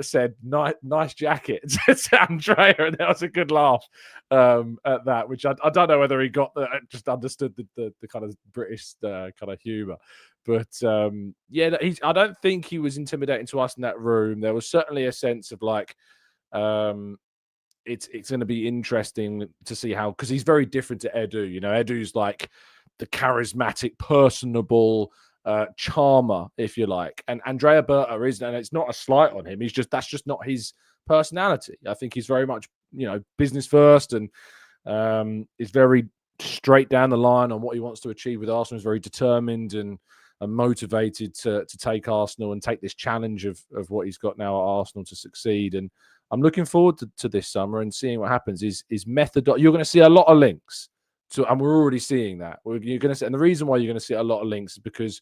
Said nice jacket to Andrea, and there was a good laugh at that, which I don't know whether he got just understood the kind of British kind of humour. But I don't think he was intimidating to us in that room. There was certainly a sense of it's going to be interesting to see how, because he's very different to Edu. Edu's like the charismatic, personable charmer, if you like, and Andrea Berta isn't, and it's not a slight on him. That's just not his personality. I think he's very much business first, and is very straight down the line on what he wants to achieve with Arsenal. He's very determined and motivated to take Arsenal and take this challenge of what he's got now at Arsenal to succeed. And I'm looking forward to this summer and seeing what happens. Is method. You're going to see a lot of links. And we're already seeing that. You're going to see, and the reason why you're going to see a lot of links is because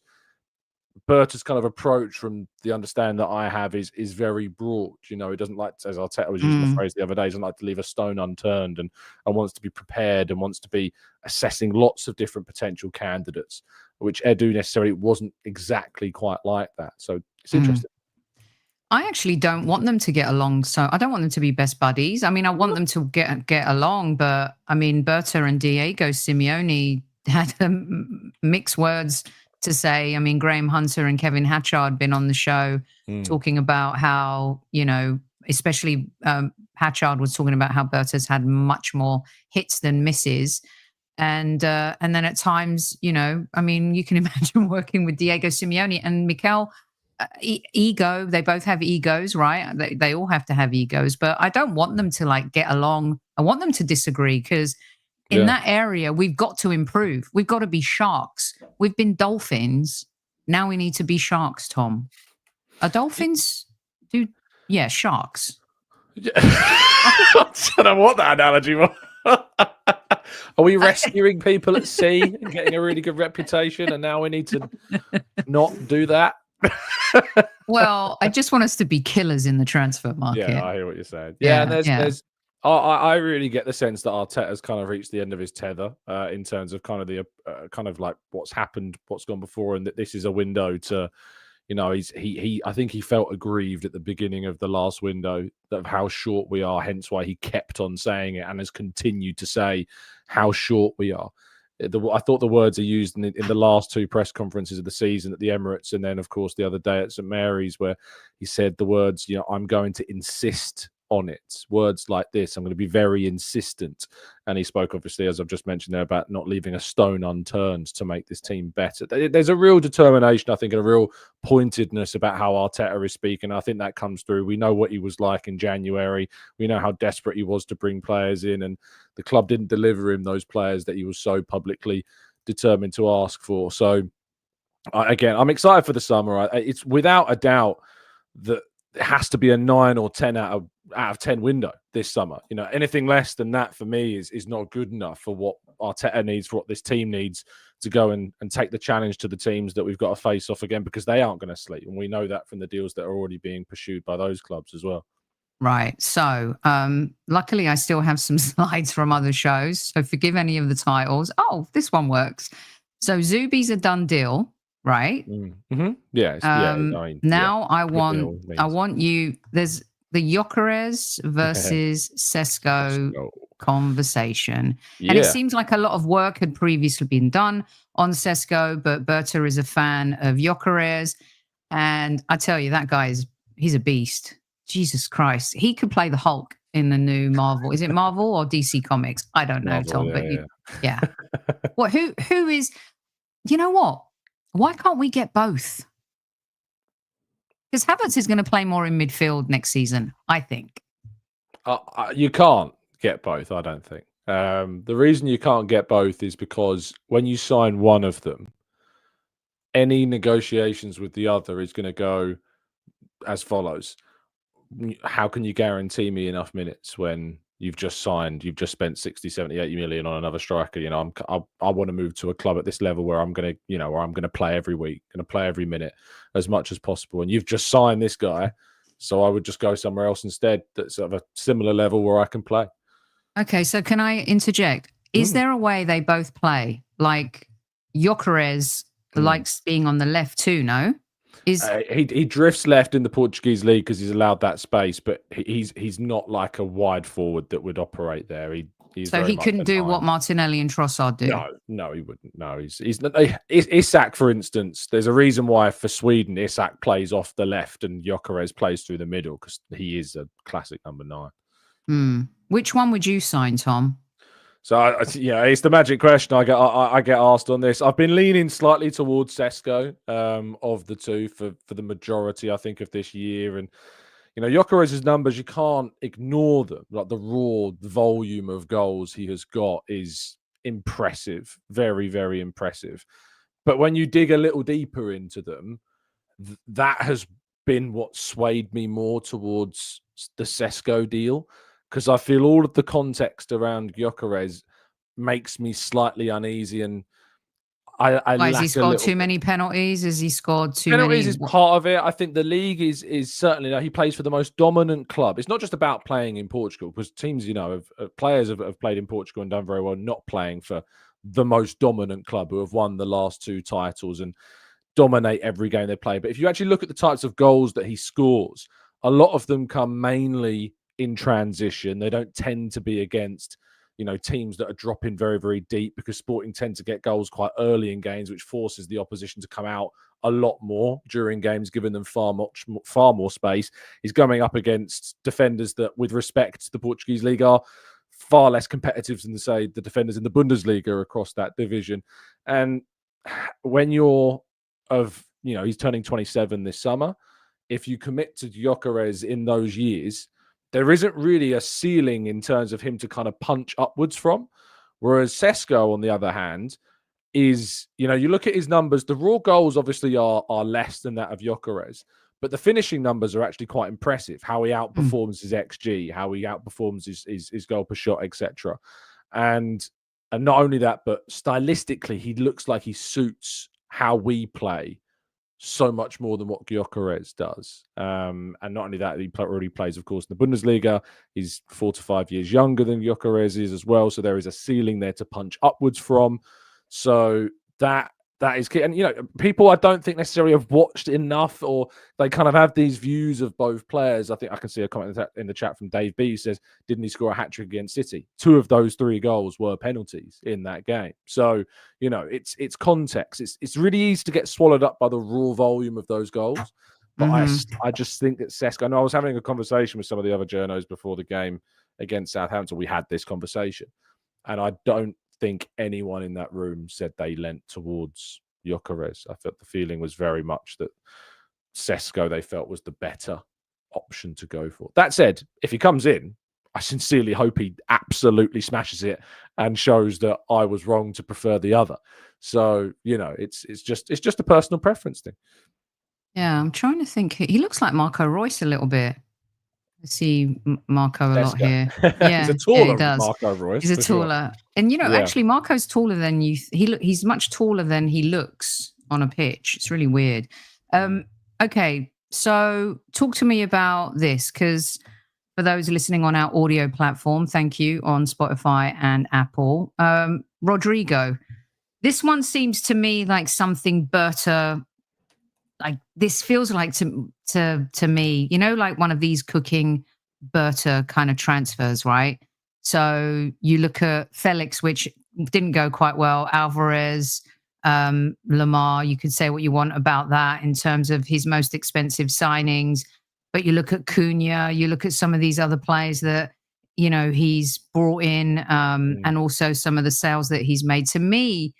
Berta's kind of approach, from the understanding that I have, is very broad. He doesn't like to, as Arteta was using the phrase the other day, doesn't like to leave a stone unturned, and wants to be prepared and wants to be assessing lots of different potential candidates, which Edu necessarily wasn't exactly quite like that. So it's interesting. I actually don't want them to get along. So I don't want them to be best buddies. I mean, I want them to get along, but I mean, Berta and Diego Simeone had mixed words to say. I mean, Graham Hunter and Kevin Hatchard been on the show talking about how, especially Hatchard was talking about how Berta's had much more hits than misses. And then at times, you know, I mean, you can imagine working with Diego Simeone and Mikel. Ego, they both have egos, right? They all have to have egos, but I don't want them to like get along. I want them to disagree, because in that area, we've got to improve. We've got to be sharks. We've been dolphins. Now we need to be sharks, Tom. Are dolphins sharks? I don't know what that analogy was. Are we rescuing people at sea and getting a really good reputation, and now we need to not do that? Well, I just want us to be killers in the transfer market. Yeah, I hear what you're saying. Yeah, and there's I really get the sense that Arteta's kind of reached the end of his tether in terms of kind of the kind of like what's happened, what's gone before, and that this is a window to, you know, I think he felt aggrieved at the beginning of the last window of how short we are, hence why he kept on saying it and has continued to say how short we are. I thought the words are used in the last two press conferences of the season at the Emirates, and then, of course, the other day at St Mary's, where he said the words, you know, I'm going to insist on it. Words like this, I'm going to be very insistent. And he spoke, obviously, as I've just mentioned there, about not leaving a stone unturned to make this team better. There's a real determination, I think, and a real pointedness about how Arteta is speaking. I think that comes through. We know what he was like in January. We know how desperate he was to bring players in, and the club didn't deliver him those players that he was so publicly determined to ask for. So, again, I'm excited for the summer. It's without a doubt that it has to be a 9 or 10 out of 10 window this summer. You know, anything less than that for me is not good enough for what Arteta needs, for what this team needs to go and take the challenge to the teams that we've got to face off again, because they aren't going to sleep. And we know that from the deals that are already being pursued by those clubs as well. Right. So luckily I still have some slides from other shows. So forgive any of the titles. Oh, this one works. So Zubi's a done deal. Right. Mm-hmm. Yeah. I want you. There's the Gyökeres versus Sesko conversation, and it seems like a lot of work had previously been done on Sesko, but Berta is a fan of Gyökeres, and I tell you, that guy he's a beast. Jesus Christ, he could play the Hulk in the new Marvel. Is it Marvel or DC Comics? I don't know, Tom, but Well, who is? You know what? Why can't we get both? Because Havertz is going to play more in midfield next season, I think. You can't get both, I don't think. The reason you can't get both is because when you sign one of them, any negotiations with the other is going to go as follows. How can you guarantee me enough minutes when you've just spent 60, 70, 80 million on another striker? You know, I want to move to a club at this level where I'm going to play every week, going to play every minute as much as possible. And you've just signed this guy, so I would just go somewhere else instead that's of a similar level where I can play. Okay, so can I interject? Is there a way they both play? Like Gyökeres likes being on the left too, no? He drifts left in the Portuguese league because he's allowed that space, but he's not like a wide forward that would operate there. So he couldn't do what Martinelli and Trossard do. No, he wouldn't. No, he's not. Isak, for instance, there's a reason why for Sweden Isak plays off the left and Gyökeres plays through the middle, because he is a classic number 9. Which one would you sign, Tom? So it's the magic question I get asked on this. I've been leaning slightly towards Sesko of the two for the majority, I think, of this year. And you know, Gyökeres' numbers, you can't ignore them. Like the raw volume of goals he has got is impressive, very, very impressive. But when you dig a little deeper into them, that has been what swayed me more towards the Sesko deal. Because I feel all of the context around Gyökeres makes me slightly uneasy, and has he scored too many penalties? Has he scored too many? Penalties is part of it. I think the league is certainly, he plays for the most dominant club. It's not just about playing in Portugal, because teams, players have played in Portugal and done very well, not playing for the most dominant club who have won the last 2 titles and dominate every game they play. But if you actually look at the types of goals that he scores, a lot of them come mainly in transition. They don't tend to be against, teams that are dropping very, very deep, because Sporting tend to get goals quite early in games, which forces the opposition to come out a lot more during games, giving them far more space. He's going up against defenders that, with respect to the Portuguese league, are far less competitive than, say, the defenders in the Bundesliga across that division. And when you're he's turning 27 this summer. If you commit to Gyökeres in those years, there isn't really a ceiling in terms of him to kind of punch upwards from. Whereas Sesko, on the other hand, is, you look at his numbers, the raw goals obviously are less than that of Gyökeres, but the finishing numbers are actually quite impressive. How he outperforms his XG, how he outperforms his goal per shot, etc. And not only that, but stylistically, he looks like he suits how we play so much more than what Gyökeres does. And not only that, he already plays, of course, in the Bundesliga. He's 4 to 5 years younger than Gyökeres is as well. So there is a ceiling there to punch upwards from. So that is key. And, people I don't think necessarily have watched enough, or they kind of have these views of both players. I think I can see a comment in the chat from Dave B, who says, didn't he score a hat-trick against City? 2 of those 3 goals were penalties in that game. So, it's context. It's really easy to get swallowed up by the raw volume of those goals. But I just think that Sesko, I know I was having a conversation with some of the other journos before the game against Southampton. We had this conversation, and I don't think anyone in that room said they leant towards Gyökeres. I felt the feeling was very much that Sesko, they felt, was the better option to go for. That said, if he comes in, I sincerely hope he absolutely smashes it and shows that I was wrong to prefer the other. So, it's just a personal preference thing. Yeah, I'm trying to think. He looks like Marco Reus a little bit. I see Marco a lot here. Yeah, he's a taller he does. Marco Reus. He's a taller, and actually, Marco's taller than you. He's much taller than he looks on a pitch. It's really weird. Okay, so talk to me about this, because for those listening on our audio platform, thank you, on Spotify and Apple. Rodrigo, this one seems to me like something Berta. Like, this feels like to me, like one of these cooking Berta kind of transfers, right? So you look at Felix, which didn't go quite well. Alvarez, Lamar, you could say what you want about that in terms of his most expensive signings. But you look at Cunha, you look at some of these other players that, he's brought in, and also some of the sales that he's made. To me,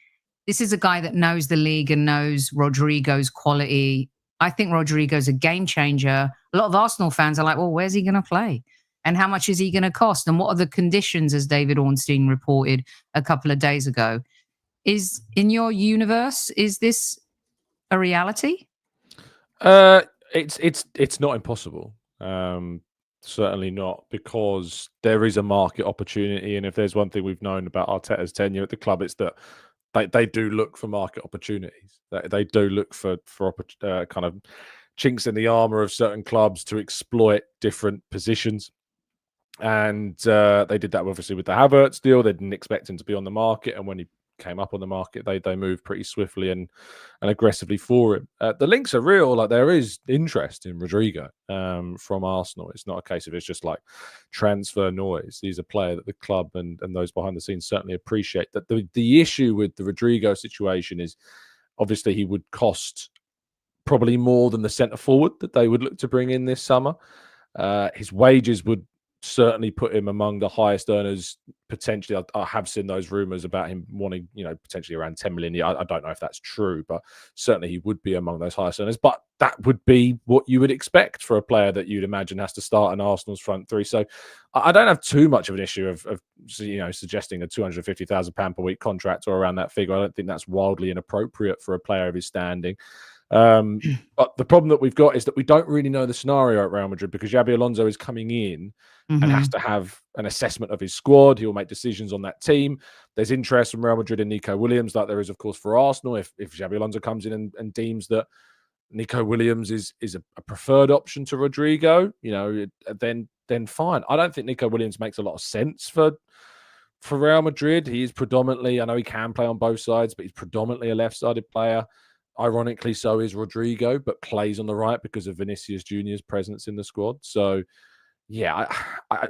this is a guy that knows the league and knows Rodrigo's quality. I think Rodrigo's a game changer. A lot of Arsenal fans are like, well, where's he going to play? And how much is he going to cost? And what are the conditions, as David Ornstein reported a couple of days ago? In your universe, is this a reality? It's not impossible. Certainly not, because there is a market opportunity. And if there's one thing we've known about Arteta's tenure at the club, it's that they do look for market opportunities. They do look for kind of chinks in the armor of certain clubs to exploit different positions. And they did that obviously with the Havertz deal. They didn't expect him to be on the market, and when he came up on the market, they moved pretty swiftly and aggressively for him. The links are real. Like, there is interest in Rodrigo from Arsenal. It's not a case of it's just like transfer noise. He's a player that the club and those behind the scenes certainly appreciate. That the issue with the Rodrigo situation is obviously he would cost probably more than the centre forward that they would look to bring in this summer. His wages would certainly put him among the highest earners potentially. I have seen those rumours about him wanting, potentially around 10 million. I don't know if that's true, but certainly he would be among those highest earners. But that would be what you would expect for a player that you'd imagine has to start in Arsenal's front three. So I don't have too much of an issue of suggesting a £250,000 per week contract or around that figure. I don't think that's wildly inappropriate for a player of his standing. But the problem that we've got is that we don't really know the scenario at Real Madrid, because Xabi Alonso is coming in and has to have an assessment of his squad. He will make decisions on that team. There's interest from Real Madrid in Nico Williams, like there is, of course, for Arsenal. If Xabi Alonso comes in and deems that Nico Williams is a preferred option to Rodrigo, then fine. I don't think Nico Williams makes a lot of sense for Real Madrid. He is predominantly, I know he can play on both sides, but he's predominantly a left-sided player. Ironically, so is Rodrigo, but plays on the right because of Vinicius Junior's presence in the squad. So, yeah,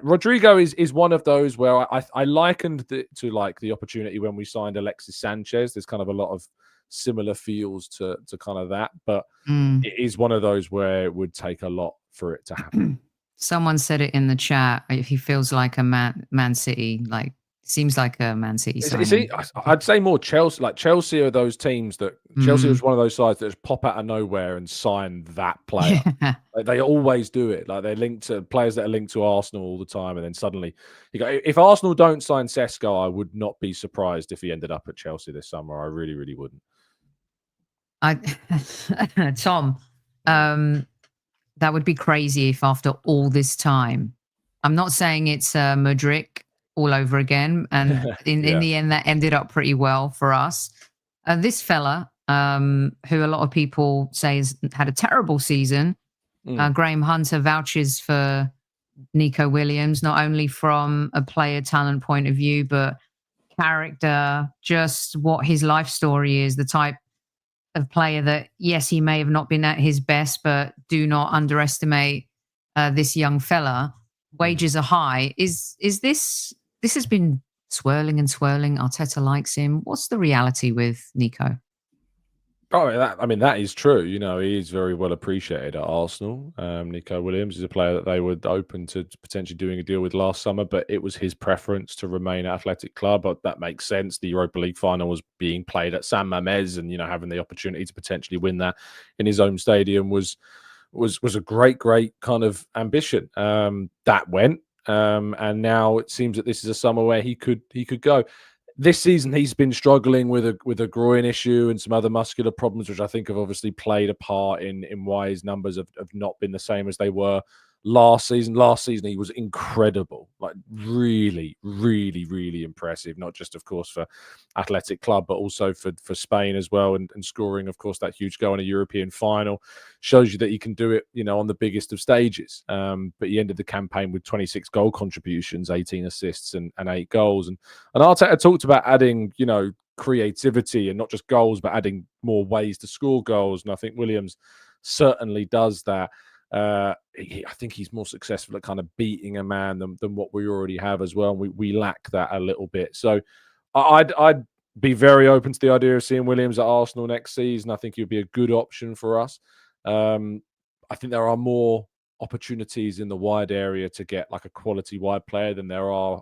Rodrigo is one of those where I likened it to like the opportunity when we signed Alexis Sanchez. There's kind of a lot of similar feels to kind of that. But it is one of those where it would take a lot for it to happen. Someone said it in the chat. If he feels like a Man City, like seems like a Man City signing. I'd say more Chelsea. Like Chelsea are those teams that Chelsea is one of those sides that just pop out of nowhere and sign that player. Yeah. Like they always do it. Like they're linked to players that are linked to Arsenal all the time, and then suddenly you go. If Arsenal don't sign Sesko, I would not be surprised if he ended up at Chelsea this summer. I really, really wouldn't. Tom, that would be crazy if after all this time, I'm not saying it's Mudryk all over again, and in the end that ended up pretty well for us. This fella, who a lot of people say has had a terrible season, Graham Hunter vouches for Nico Williams, not only from a player talent point of view, but character, just what his life story is, the type of player that, yes, he may have not been at his best, but do not underestimate this young fella. Wages are high. Is this has been swirling and swirling? Arteta likes him. What's the reality with Nico? Oh, that is true. You know, he is very well appreciated at Arsenal. Nico Williams is a player that they were open to potentially doing a deal with last summer, but it was his preference to remain at Athletic Club. But that makes sense. The Europa League final was being played at San Mamés, and having the opportunity to potentially win that in his own stadium was a great kind of ambition. That went, and now it seems that this is a summer where he could go. This season, he's been struggling with a groin issue and some other muscular problems, which I think have obviously played a part in why his numbers have not been the same as they were last season. Last season, he was incredible, like really, really, really impressive, not just, of course, for Athletic Club, but also for Spain as well, and scoring, of course, that huge goal in a European final. Shows you that he can do it, on the biggest of stages. But he ended the campaign with 26 goal contributions, 18 assists and 8 goals. And Arteta talked about adding, creativity and not just goals, but adding more ways to score goals. And I think Williams certainly does that. I think he's more successful at kind of beating a man than what we already have as well. And we lack that a little bit. So I'd be very open to the idea of seeing Williams at Arsenal next season. I think he would be a good option for us. I think there are more opportunities in the wide area to get like a quality wide player than there are,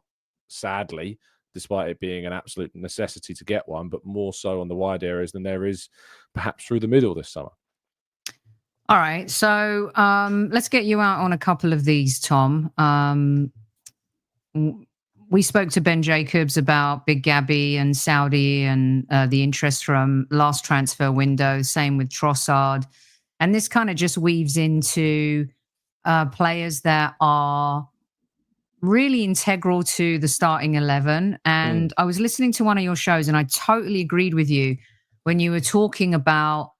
sadly, despite it being an absolute necessity to get one, but more so on the wide areas than there is perhaps through the middle this summer. All right, so let's get you out on a couple of these, Tom. We spoke to Ben Jacobs about Big Gabby and Saudi and the interest from last transfer window. Same with Trossard. And this kind of just weaves into players that are really integral to the starting 11. And I was listening to one of your shows and I totally agreed with you when you were talking about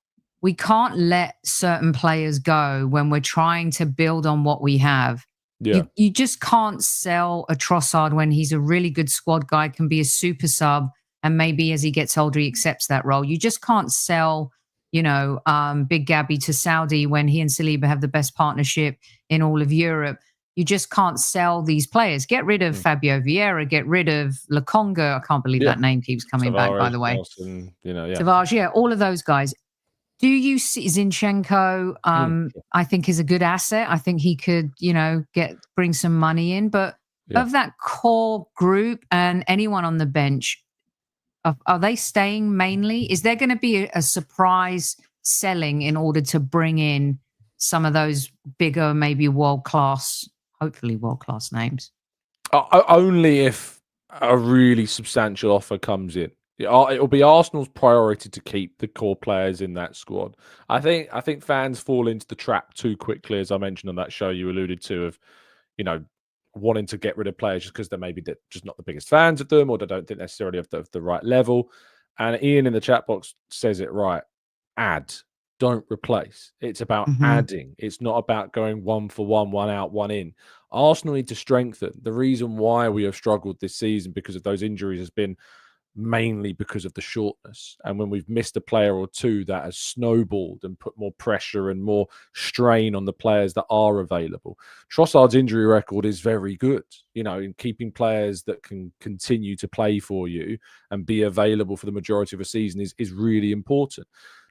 we can't let certain players go when we're trying to build on what we have. Yeah. You just can't sell a Trossard when he's a really good squad guy, can be a super sub, and maybe as he gets older, he accepts that role. You just can't sell, Big Gabby to Saudi when he and Saliba have the best partnership in all of Europe. You just can't sell these players. Get rid of Fabio Vieira, get rid of Lokonga. I can't believe that name keeps coming back, by the way. Nelson, Tavares, all of those guys. Do you see Zinchenko? I think is a good asset. I think he could, bring some money in. But of that core group and anyone on the bench, are they staying mainly? Is there going to be a surprise selling in order to bring in some of those bigger, maybe hopefully world-class names? Only if a really substantial offer comes in. It'll be Arsenal's priority to keep the core players in that squad. I think fans fall into the trap too quickly, as I mentioned on that show you alluded to, of wanting to get rid of players just because they're maybe just not the biggest fans of them, or they don't think necessarily of the right level. And Ian in the chat box says it right: add, don't replace. It's about adding. It's not about going one for one, one out, one in. Arsenal need to strengthen. The reason why we have struggled this season because of those injuries has been mainly because of the shortness. And when we've missed a player or two, that has snowballed and put more pressure and more strain on the players that are available. Trossard's injury record is very good, you know, in keeping players that can continue to play for you and be available for the majority of a season is really important.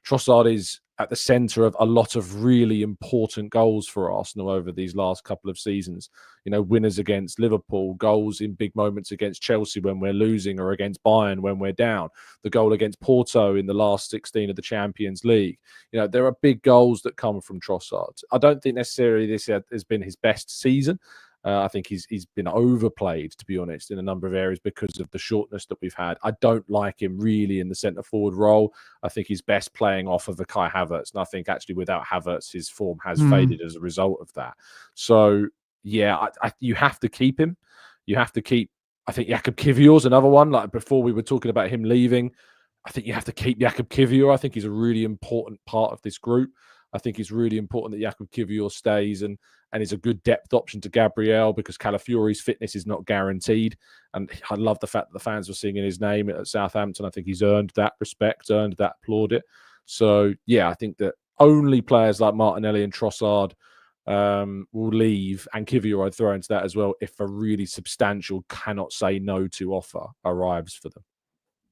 Trossard is at the centre of a lot of really important goals for Arsenal over these last couple of seasons. You know, winners against Liverpool, goals in big moments against Chelsea when we're losing, or against Bayern when we're down. The goal against Porto in the last 16 of the Champions League. You know, there are big goals that come from Trossard. I don't think necessarily this has been his best season. I think he's been overplayed, to be honest, in a number of areas because of the shortness that we've had. I don't like him really in the centre-forward role. I think he's best playing off of the Kai Havertz. And I think actually without Havertz, his form has faded as a result of that. So, yeah, you have to keep him. You have to keep, I think Jakub Kiwior's another one. Like before we were talking about him leaving, I think you have to keep Jakub Kiwior. I think he's a really important part of this group. I think it's really important that Jakub Kiwior stays and is a good depth option to Gabriel, because Calafiori's fitness is not guaranteed. And I love the fact that the fans were singing his name at Southampton. I think he's earned that respect, earned that plaudit. So, yeah, I think that only players like Martinelli and Trossard will leave, and Kiwior I'd throw into that as well, if a really substantial cannot say no to offer arrives for them.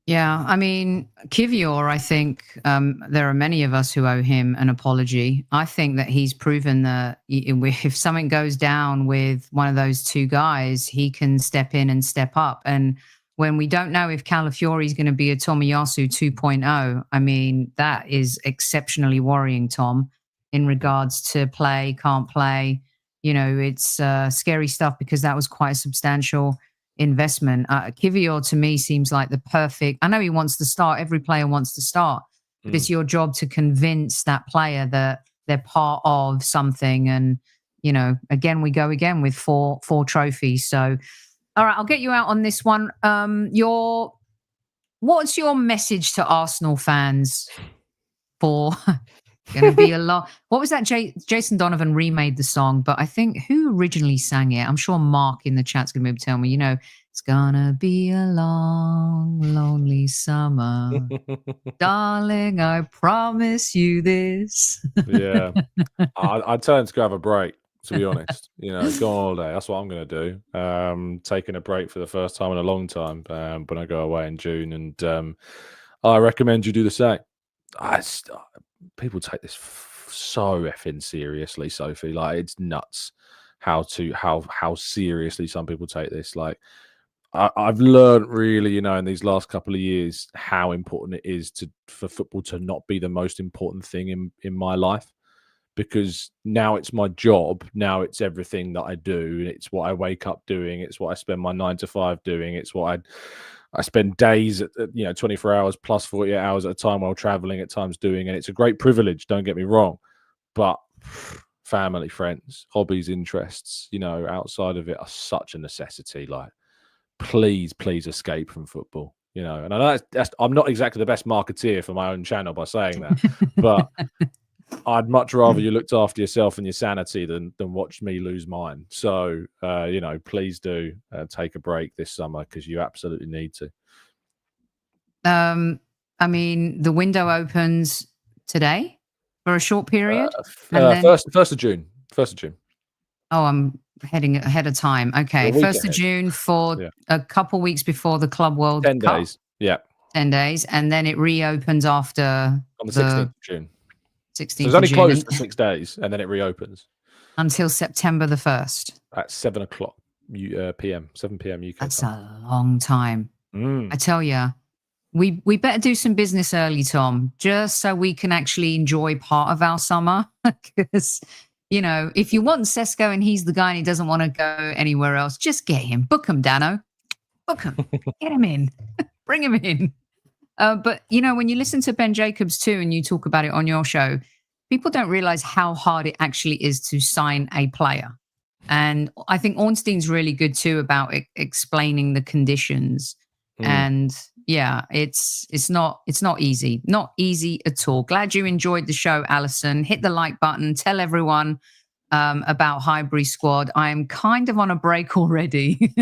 Yeah, I mean, Kiwior, I think there are many of us who owe him an apology. I think that he's proven that if something goes down with one of those two guys, he can step in and step up. And when we don't know if Calafiori is going to be a Tomiyasu 2.0, I mean, that is exceptionally worrying, Tom, in regards to play, can't play. You know, it's scary stuff, because that was quite a substantial investment. Kiwior to me seems like the perfect, I know he wants to start, every player wants to start, but it's your job to convince that player that they're part of something. And, you know, again, we go again with four trophies. So, all right, I'll get you out on this one. What's your message to Arsenal fans for going to be a lot? What was that? Jason Donovan remade the song, but I think who originally sang it? I'm sure Mark in the chat's going to be able to tell me. You know, it's gonna be a long, lonely summer, darling. I promise you this. Yeah, I'd tell him to go have a break. To be honest, you know, go on holiday. That's what I'm going to do. Taking a break for the first time in a long time when I go away in June, and I recommend you do the same. People take this so effing seriously, Sophie. Like, it's nuts how seriously some people take this. Like, I've learned really, you know, in these last couple of years how important it is for football to not be the most important thing in my life, because now it's my job. Now it's everything that I do. It's what I wake up doing. It's what I spend my 9 to 5 doing. It's what I spend days at, 24 hours plus 48 hours at a time while traveling at times doing. And it's a great privilege, don't get me wrong. But family, friends, hobbies, interests, you know, outside of it are such a necessity. Like, please escape from football, you know. And I know I'm not exactly the best marketeer for my own channel by saying that, but I'd much rather you looked after yourself and your sanity than watch me lose mine. So, you know, please do take a break this summer, because you absolutely need to. I mean, the window opens today for a short period. First of June. 1st of June. Oh, I'm heading ahead of time. Okay, 1st of June for a couple weeks before the Club World Cup. 10 days. Yeah. 10 days, and then it reopens after on the 16th of June. 16th. So it's only closed for 6 days, and then it reopens until September the 1st at 7 o'clock p.m. 7 p.m. UK. That's a long time. I tell you, we better do some business early, Tom, just so we can actually enjoy part of our summer. Because, you know, if you want Sesko and he's the guy and he doesn't want to go anywhere else, just get him. Book him, Dano. Book him. Get him in. Bring him in. But, you know, when you listen to Ben Jacobs too, and you talk about it on your show, people don't realize how hard it actually is to sign a player. And I think Ornstein's really good too about explaining the conditions. And yeah, it's not easy. Not easy at all. Glad you enjoyed the show, Alison. Hit the like button. Tell everyone about Highbury Squad. I am kind of on a break already,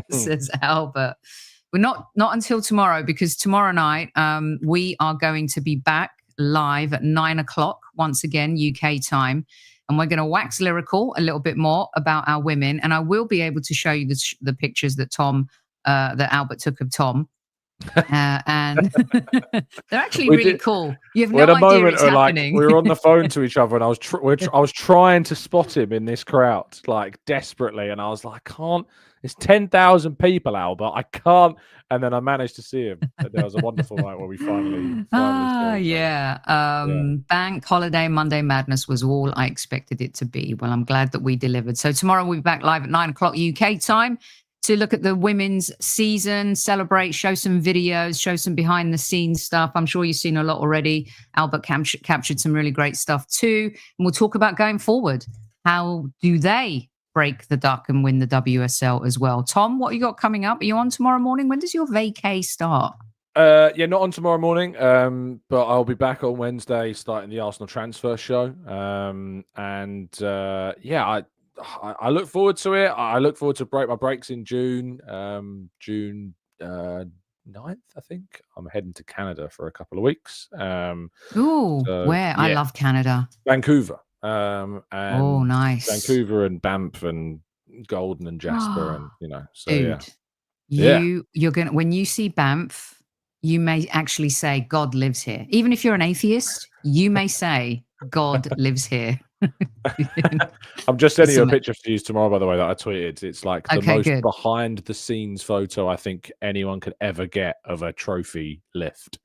says Albert. not until tomorrow, because tomorrow night we are going to be back live at 9 o'clock once again, UK time. And we're going to wax lyrical a little bit more about our women. And I will be able to show you the pictures that that Albert took of Tom. And they're actually really cool. You have no idea it's happening. We were on the phone to each other, and I was trying to spot him in this crowd, like desperately. And I was like, I can't. It's 10,000 people, Albert. I can't. And then I managed to see him. There was a wonderful night where we finally Bank holiday Monday Madness was all I expected it to be. Well, I'm glad that we delivered. So tomorrow we'll be back live at 9 o'clock UK time to look at the women's season, celebrate, show some videos, show some behind the scenes stuff. I'm sure you've seen a lot already. Albert captured some really great stuff too. And we'll talk about going forward. How do they break the duck and win the WSL as well? Tom, what you got coming up? Are you on tomorrow morning? When does your vacay start? Yeah, not on tomorrow morning, but I'll be back on Wednesday starting the Arsenal transfer show. I look forward to it. I look forward to my breaks in June, June 9th, I think. I'm heading to Canada for a couple of weeks. Where? Yeah. I love Canada. Vancouver. And nice. Vancouver and Banff and Golden and Jasper and so dude, you're gonna, when you see Banff, you may actually say God lives here. Even if you're an atheist, you may say God lives here. I'm just sending you a picture for you tomorrow, by the way, that I tweeted. It's like the most behind the scenes photo I think anyone could ever get of a trophy lift,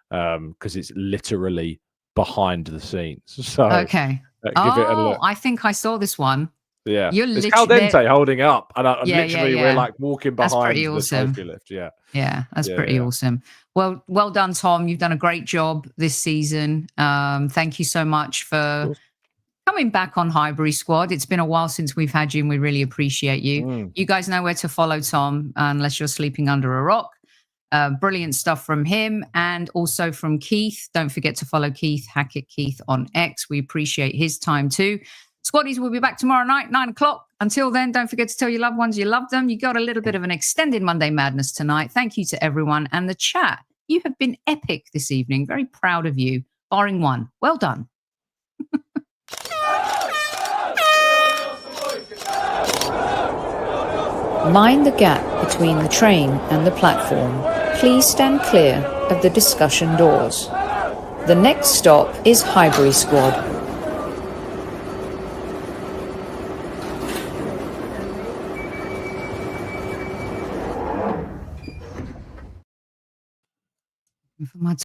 because it's literally behind the scenes. So give it a look. I think I saw this one. Yeah, it's Caldente holding up, and we're like walking behind the awesome. trophy lift. That's pretty awesome. Well done, Tom. You've done a great job this season. Thank you so much for coming back on Highbury Squad. It's been a while since we've had you, and we really appreciate you. You guys know where to follow Tom, unless you're sleeping under a rock. Brilliant stuff from him, and also from Keith. Don't forget to follow Keith, Hackett Keith on X. We appreciate his time too. Squaddies will be back tomorrow night, 9 o'clock. Until then, don't forget to tell your loved ones you love them. You got a little bit of an extended Monday Madness tonight. Thank you to everyone. And the chat, you have been epic this evening. Very proud of you, barring one. Well done. Mind the gap between the train and the platform. Please stand clear of the discussion doors. The next stop is Highbury Squad. For my